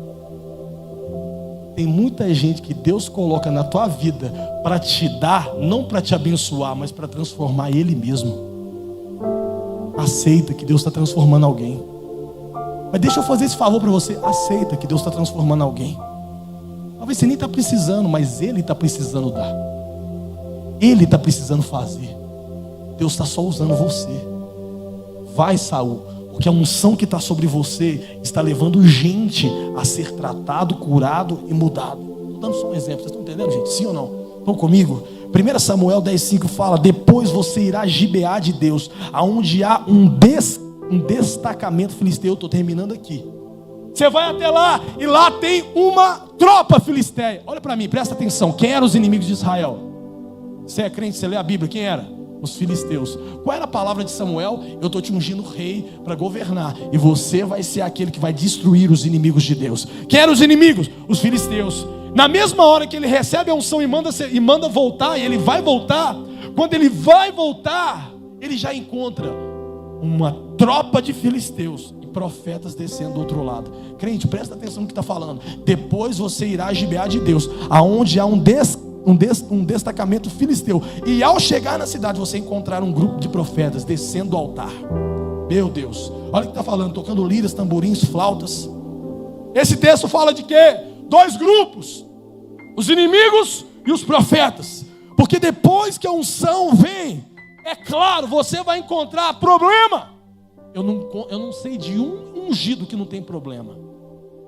C: Tem muita gente que Deus coloca na tua vida para te dar, não para te abençoar, mas para transformar Ele mesmo. Aceita que Deus está transformando alguém. Mas deixa eu fazer esse favor para você: aceita que Deus está transformando alguém. Talvez você nem está precisando, mas Ele está precisando dar. Ele está precisando fazer. Deus está só usando você. Vai, Saul, porque a unção que está sobre você está levando gente a ser tratado, curado e mudado. Estou dando só um exemplo, vocês estão entendendo, gente? Sim ou não? Estão comigo? 1 Samuel 10,5 fala: depois você irá a Gibeá de Deus, aonde há um destacamento filisteu. Estou terminando aqui. Você vai até lá e lá tem uma tropa filisteia. Olha para mim, presta atenção. Quem eram os inimigos de Israel? Você é crente, você lê a Bíblia, quem era? Os filisteus. Qual era a palavra de Samuel? Eu estou te ungindo rei para governar, e você vai ser aquele que vai destruir os inimigos de Deus. Quem eram os inimigos? Os filisteus. Na mesma hora que ele recebe a unção e manda voltar, e ele vai voltar, quando ele vai voltar, ele já encontra uma tropa de filisteus e profetas descendo do outro lado. Crente, presta atenção no que está falando. Depois você irá a Gibeá de Deus, aonde há um destacamento filisteu, e ao chegar na cidade você encontrar um grupo de profetas descendo do altar. Meu Deus, olha o que está falando: tocando liras, tamborins, flautas. Esse texto fala de quê? Dois grupos: os inimigos e os profetas. Porque depois que a unção vem, é claro, você vai encontrar problema. Eu não sei de um ungido que não tem problema.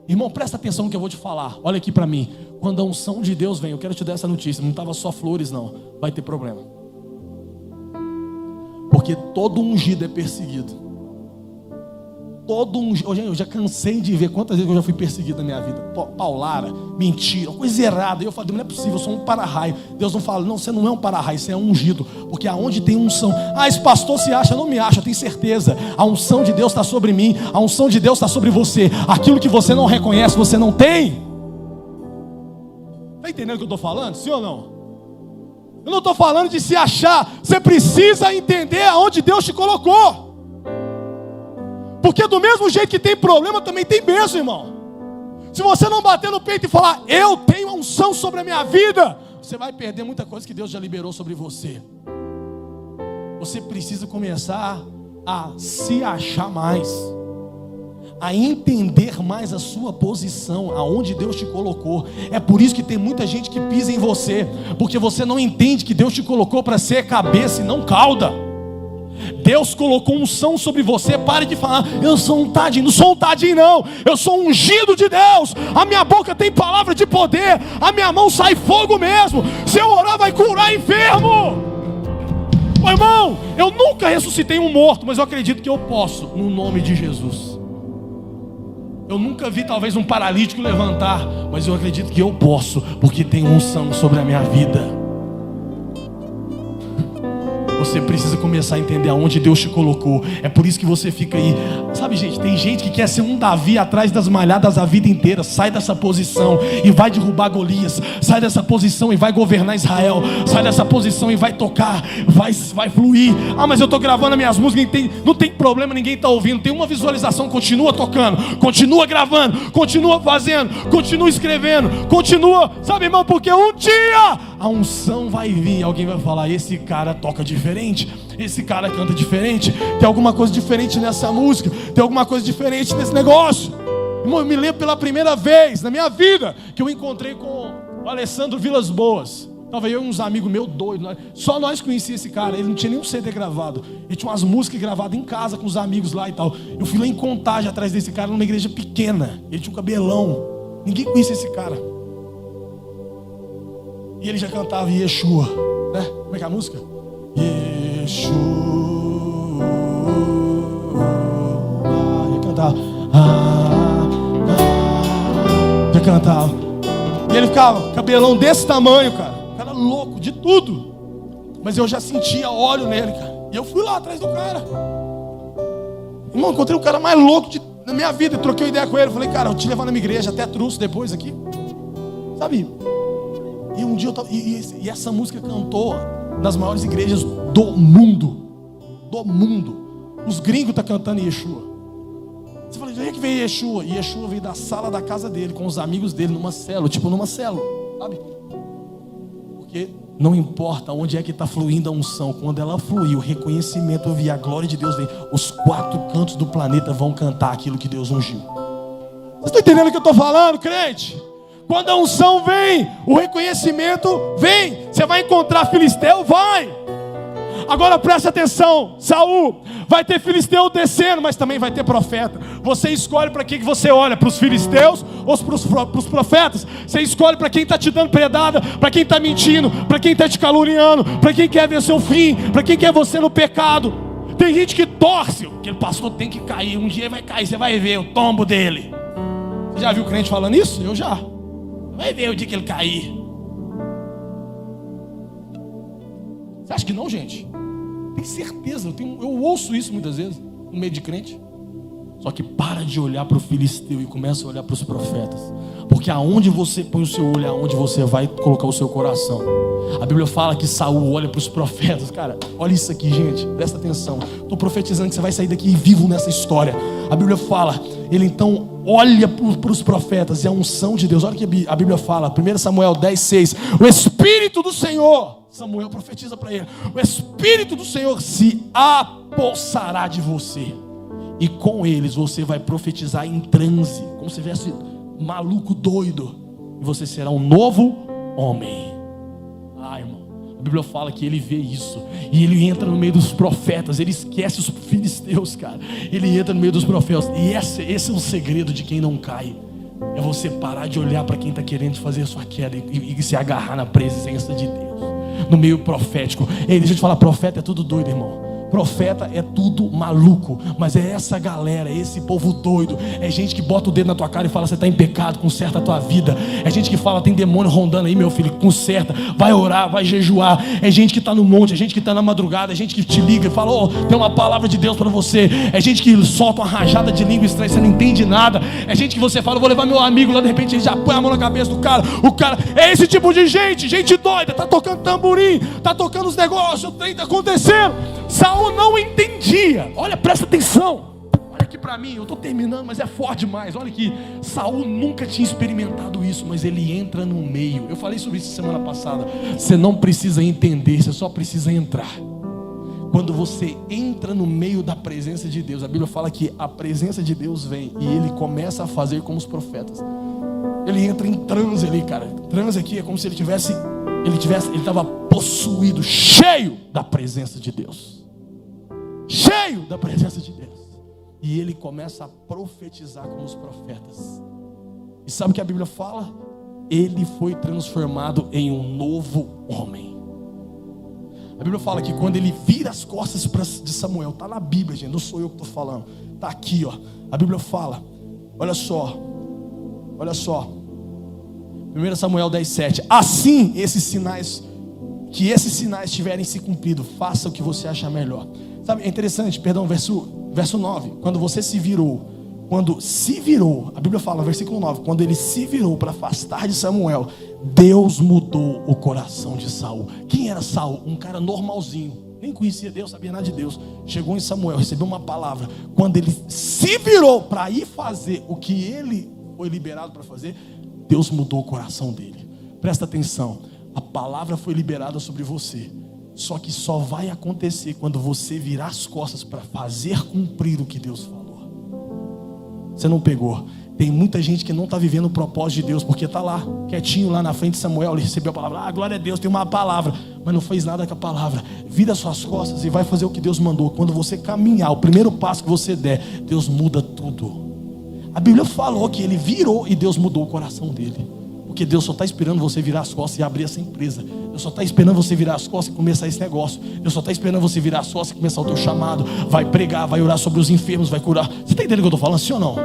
C: Irmão, presta atenção no que eu vou te falar. Olha aqui para mim. Quando a unção de Deus vem, eu quero te dar essa notícia. Não estava só flores não, vai ter problema. Porque todo ungido é perseguido. Todo ungido. Eu já cansei de ver quantas vezes eu já fui perseguido na minha vida. Paulara, mentira, coisa errada. E eu falo, não é possível, eu sou um para-raio. Deus não fala, não, você não é um para-raio, você é um ungido. Porque aonde tem unção, esse pastor se acha, não me acha, eu tenho certeza. A unção de Deus está sobre mim, a unção de Deus está sobre você. Aquilo que você não reconhece, você não tem. Está entendendo o que eu estou falando? Sim ou não? Eu não estou falando de se achar. Você precisa entender aonde Deus te colocou. Porque do mesmo jeito que tem problema, também tem bênção, irmão. Se você não bater no peito e falar, eu tenho unção sobre a minha vida, você vai perder muita coisa que Deus já liberou sobre você. Você precisa começar a se achar mais, a entender mais a sua posição, aonde Deus te colocou. É por isso que tem muita gente que pisa em você, porque você não entende que Deus te colocou para ser cabeça e não cauda. Deus colocou unção sobre você. Pare de falar, eu sou um tadinho. Não sou um tadinho não, eu sou ungido de Deus. A minha boca tem palavra de poder, a minha mão sai fogo mesmo. Se eu orar vai curar enfermo. Ô irmão, eu nunca ressuscitei um morto, mas eu acredito que eu posso, no nome de Jesus. Eu nunca vi talvez um paralítico levantar, mas eu acredito que eu posso, porque tem unção sobre a minha vida. Você precisa começar a entender aonde Deus te colocou. É por isso que você fica aí. Sabe, gente, tem gente que quer ser um Davi atrás das malhadas a vida inteira. Sai dessa posição e vai derrubar Golias. Sai dessa posição e vai governar Israel. Sai dessa posição e vai tocar. Vai fluir. Mas eu estou gravando as minhas músicas, não tem problema, ninguém está ouvindo. Tem uma visualização, continua tocando, continua gravando, continua fazendo, continua escrevendo, continua. Sabe, irmão, porque um dia a unção vai vir. Alguém vai falar, esse cara toca diferente, esse cara canta diferente, tem alguma coisa diferente nessa música, tem alguma coisa diferente nesse negócio. Irmão, eu me lembro pela primeira vez na minha vida que eu encontrei com o Alessandro Vilas Boas. Tava eu e uns amigos meus doidos, só nós conhecíamos esse cara. Ele não tinha nenhum CD gravado, ele tinha umas músicas gravadas em casa com os amigos lá e tal. Eu fui lá em Contagem atrás desse cara, numa igreja pequena. Ele tinha um cabelão, ninguém conhecia esse cara. E ele já cantava Yeshua, né? Como é que é a música? Yeshua. Ia cantar. Ia cantar. E ele ficava cabelão desse tamanho, cara. Cara louco de tudo. Mas eu já sentia óleo nele, cara. E eu fui lá atrás do cara. Irmão, encontrei o cara mais louco da minha vida. Troquei uma ideia com ele. Falei, cara, eu te levar na minha igreja, até trouxe depois aqui. Sabe? E um dia eu tava, e essa música cantou nas maiores igrejas do mundo. Do mundo. Os gringos estão cantando Yeshua. Você fala, de onde é que veio Yeshua? E Yeshua veio da sala da casa dele, com os amigos dele, numa célula, sabe? Porque não importa onde é que está fluindo a unção, quando ela fluir, o reconhecimento vir, a glória de Deus vem, os 4 cantos do planeta vão cantar aquilo que Deus ungiu. Vocês estão entendendo o que eu estou falando, crente? Quando a unção vem, o reconhecimento vem. Você vai encontrar filisteu? Vai. Agora preste atenção, Saul, vai ter filisteu descendo, mas também vai ter profeta. Você escolhe para quem que você olha, para os filisteus ou para os profetas? Você escolhe para quem está te dando pedada, para quem está mentindo, para quem está te caluniando, para quem quer ver seu fim, para quem quer você no pecado. Tem gente que torce, aquele pastor tem que cair, um dia ele vai cair, você vai ver o tombo dele. Você já viu crente falando isso? Eu já. Vai ver o dia que ele cair. Você acha que não, gente? Tem certeza, eu ouço isso muitas vezes no meio de crente. Só que para de olhar para o filisteu e começa a olhar para os profetas. Porque aonde você põe o seu olho é aonde você vai colocar o seu coração. A Bíblia fala que Saul olha para os profetas. Cara, olha isso aqui, gente, presta atenção. Estou profetizando que você vai sair daqui vivo nessa história. A Bíblia fala, ele então olha para os profetas e a unção de Deus. Olha o que a Bíblia fala, 1 Samuel 10:6. O Espírito do Senhor, Samuel profetiza para ele, o Espírito do Senhor se apossará de você, e com eles você vai profetizar em transe, como se estivesse maluco, doido, e você será um novo homem. Irmão, A Bíblia fala que ele vê isso e ele entra no meio dos profetas. Ele esquece os filisteus, cara. Ele entra no meio dos profetas. E esse é o segredo de quem não cai. É você parar de olhar para quem está querendo fazer a sua queda e se agarrar na presença de Deus. No meio profético. Ei, deixa eu te falar, profeta é tudo doido, irmão. Profeta é tudo maluco, mas é essa galera, esse povo doido. É gente que bota o dedo na tua cara e fala: você está em pecado, conserta a tua vida. É gente que fala: tem demônio rondando aí, meu filho, conserta, vai orar, vai jejuar. É gente que está no monte, é gente que está na madrugada, é gente que te liga e fala: tem uma palavra de Deus para você. É gente que solta uma rajada de língua estranha, você não entende nada. É gente que você fala: vou levar meu amigo lá, de repente ele já põe a mão na cabeça do cara. O cara é esse tipo de gente doida, tá tocando tamborim, tá tocando os negócios, o trem tá acontecendo. Saul não entendia. Olha, presta atenção. Olha aqui para mim, eu estou terminando, mas é forte demais. Olha aqui, Saul nunca tinha experimentado isso, mas ele entra no meio. Eu falei sobre isso semana passada. Você não precisa entender, você só precisa entrar. Quando você entra no meio da presença de Deus, a Bíblia fala que a presença de Deus vem e ele começa a fazer como os profetas. Ele entra em transe ali, cara. Transe aqui é como se ele estava possuído, cheio da presença de Deus. Cheio da presença de Deus. E ele começa a profetizar como os profetas. E sabe o que a Bíblia fala? Ele foi transformado em um novo homem. A Bíblia fala que quando ele vira as costas de Samuel, está na Bíblia, gente, não sou eu que estou falando, está aqui, ó. A Bíblia fala, olha só, 1 Samuel 10:7. Assim, esses sinais tiverem se cumprido, faça o que você achar melhor. Sabe, é interessante, verso 9, quando se virou, a Bíblia fala, versículo 9, quando ele se virou para afastar de Samuel, Deus mudou o coração de Saul. Quem era Saul? Um cara normalzinho, nem conhecia Deus, sabia nada de Deus. Chegou em Samuel, recebeu uma palavra. Quando ele se virou para ir fazer o que ele foi liberado para fazer, Deus mudou o coração dele. Presta atenção, a palavra foi liberada sobre você, só que só vai acontecer quando você virar as costas para fazer cumprir o que Deus falou. Você não pegou. Tem muita gente que não está vivendo o propósito de Deus, porque está lá, quietinho lá na frente de Samuel, ele recebeu a palavra, glória a Deus, tem uma palavra, mas não fez nada com a palavra. Vira suas costas e vai fazer o que Deus mandou. Quando você caminhar, o primeiro passo que você der, Deus muda tudo. A Bíblia falou que ele virou e Deus mudou o coração dele. Porque Deus só está esperando você virar as costas e abrir essa empresa. Deus só está esperando você virar as costas e começar esse negócio. Deus só está esperando você virar as costas e começar o teu chamado. Vai pregar, vai orar sobre os enfermos, vai curar. Você está entendendo o que eu estou falando, sim ou não?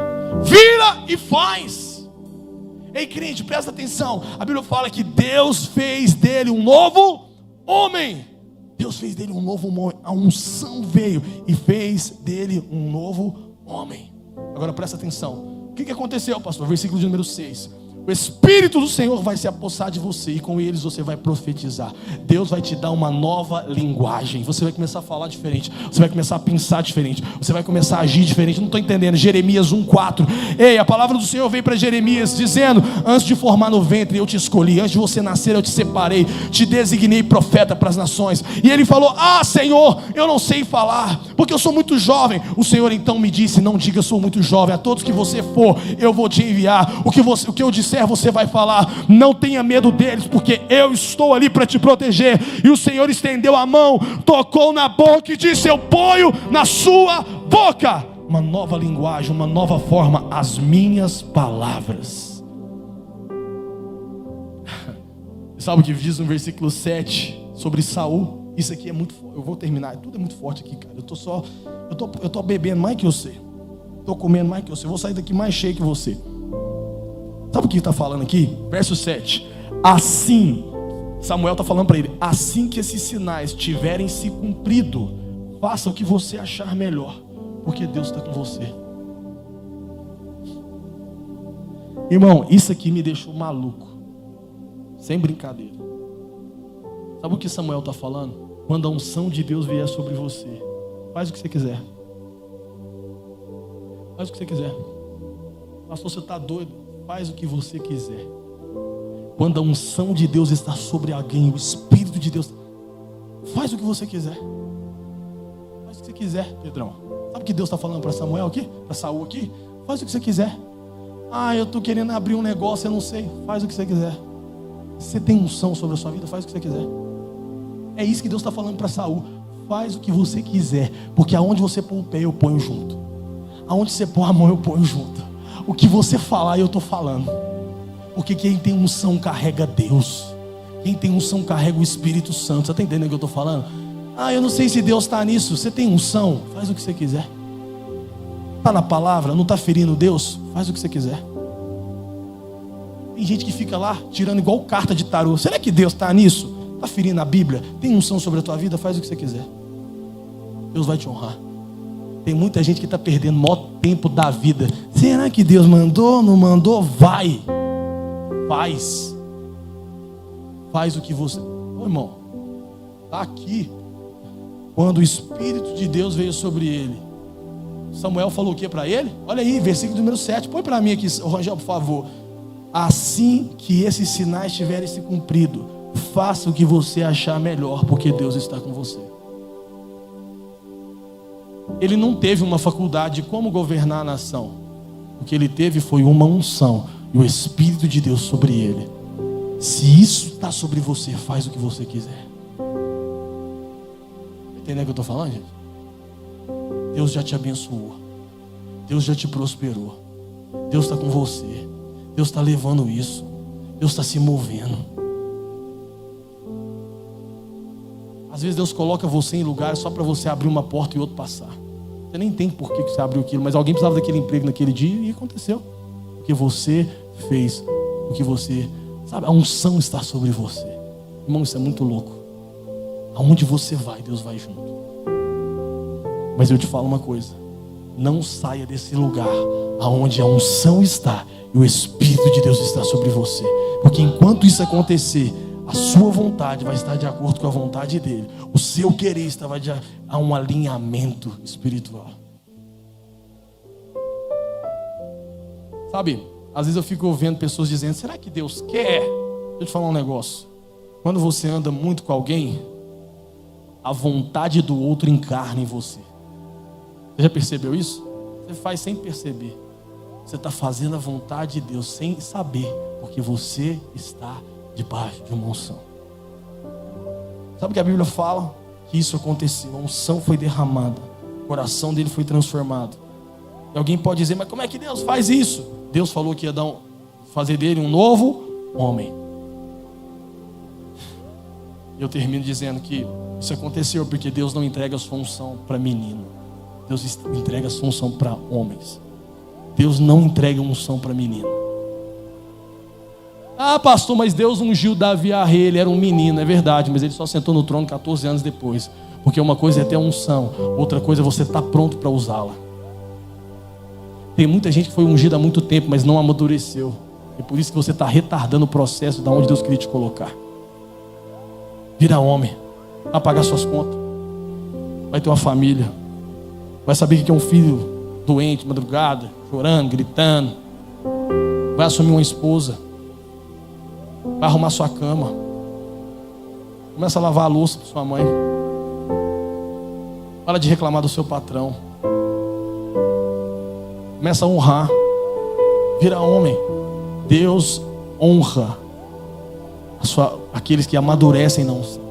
C: Vira e faz. Ei, crente, presta atenção. A Bíblia fala que Deus fez dele um novo homem. Deus fez dele um novo homem. A unção veio e fez dele um novo homem. Agora presta atenção. O que aconteceu, pastor? Versículo de número 6. O Espírito do Senhor vai se apossar de você e com eles você vai profetizar. Deus vai te dar uma nova linguagem. Você vai começar a falar diferente. Você vai começar a pensar diferente. Você vai começar a agir diferente. Não estou entendendo. Jeremias 1:4. Ei, a palavra do Senhor veio para Jeremias dizendo: antes de formar no ventre eu te escolhi, antes de você nascer eu te separei, te designei profeta para as nações. E ele falou: ah, Senhor, eu não sei falar, porque eu sou muito jovem. O Senhor então me disse: não diga sou muito jovem, a todos que você for eu vou te enviar. O que eu disser você vai falar. Não tenha medo deles, porque eu estou ali para te proteger. E o Senhor estendeu a mão, tocou na boca e disse: eu ponho na sua boca uma nova linguagem, uma nova forma, as minhas palavras. Sabe o que diz no versículo 7 sobre Saul? Isso aqui é muito forte. Eu vou terminar, tudo é muito forte aqui, cara. Eu tô bebendo mais que você, tô comendo mais que você, eu vou sair daqui mais cheio que você. Sabe o que está falando aqui? Verso 7. Assim, Samuel está falando para ele: assim que esses sinais tiverem se cumprido, faça o que você achar melhor, porque Deus está com você. Irmão, isso aqui me deixou maluco, sem brincadeira. Sabe o que Samuel está falando? Quando a unção de Deus vier sobre você, faz o que você quiser. Faz o que você quiser. Pastor, você está doido? Faz o que você quiser. Quando a unção de Deus está sobre alguém, o Espírito de Deus, faz o que você quiser. Faz o que você quiser, Pedrão. Sabe o que Deus está falando para Samuel aqui? Para Saul aqui? Faz o que você quiser. Ah, eu estou querendo abrir um negócio, eu não sei. Faz o que você quiser. Você tem unção sobre a sua vida, faz o que você quiser. É isso que Deus está falando para Saul. Faz o que você quiser, porque aonde você pôr o pé eu ponho junto, aonde você pôr a mão eu ponho junto. O que você falar eu estou falando, porque quem tem unção carrega Deus, quem tem unção carrega o Espírito Santo. Você está entendendo o que eu estou falando? Eu não sei se Deus está nisso. Você tem unção, faz o que você quiser. Está na palavra, não está ferindo Deus, faz o que você quiser. Tem gente que fica lá tirando igual carta de tarô. Será que Deus está nisso? Está ferindo a Bíblia? Tem unção sobre a tua vida? Faz o que você quiser, Deus vai te honrar. Tem muita gente que está perdendo o maior tempo da vida. Será que Deus mandou? Não mandou? Vai, faz o que você... Ô irmão, está aqui. Quando o Espírito de Deus veio sobre ele, Samuel falou o que para ele? Olha aí, versículo número 7. Põe para mim aqui, Rangel, por favor. Assim que esses sinais tiverem se cumprido, faça o que você achar melhor, porque Deus está com você. Ele não teve uma faculdade de como governar a nação. O que ele teve foi uma unção e o Espírito de Deus sobre ele. Se isso está sobre você, faz o que você quiser. Entendeu o que eu estou falando, gente? Deus já te abençoou, Deus já te prosperou, Deus está com você, Deus está levando isso, Deus está se movendo. Às vezes Deus coloca você em lugares só para você abrir uma porta e outro passar. Você nem tem por que você abriu aquilo, mas alguém precisava daquele emprego naquele dia e aconteceu. Porque você fez o que você... Sabe, a unção está sobre você. Irmão, isso é muito louco. Aonde você vai, Deus vai junto. Mas eu te falo uma coisa: não saia desse lugar aonde a unção está e o Espírito de Deus está sobre você. Porque enquanto isso acontecer, a sua vontade vai estar de acordo com a vontade dele. O seu querer estava a um alinhamento espiritual. Sabe, às vezes eu fico ouvindo pessoas dizendo: será que Deus quer? Deixa eu te falar um negócio. Quando você anda muito com alguém, a vontade do outro encarna em você. Você já percebeu isso? Você faz sem perceber. Você está fazendo a vontade de Deus sem saber, porque você está debaixo de uma unção. Sabe que a Bíblia fala que isso aconteceu? A unção foi derramada, o coração dele foi transformado. E alguém pode dizer: mas como é que Deus faz isso? Deus falou que ia fazer dele um novo homem. Eu termino dizendo que isso aconteceu porque Deus não entrega a sua unção para menino. Deus entrega a sua unção para homens. Deus não entrega a unção para menino. Pastor, mas Deus ungiu Davi a rei, ele era um menino. É verdade, mas ele só sentou no trono 14 anos depois. Porque uma coisa é ter a unção, outra coisa é você estar pronto para usá-la. Tem muita gente que foi ungida há muito tempo, mas não amadureceu. E por isso que você está retardando o processo de onde Deus queria te colocar. Vira homem, vai pagar suas contas, vai ter uma família, vai saber que é um filho doente, madrugada, chorando, gritando, vai assumir uma esposa, vai arrumar sua cama, começa a lavar a louça para sua mãe, para de reclamar do seu patrão, começa a honrar, vira homem. Deus honra aqueles que amadurecem na unção.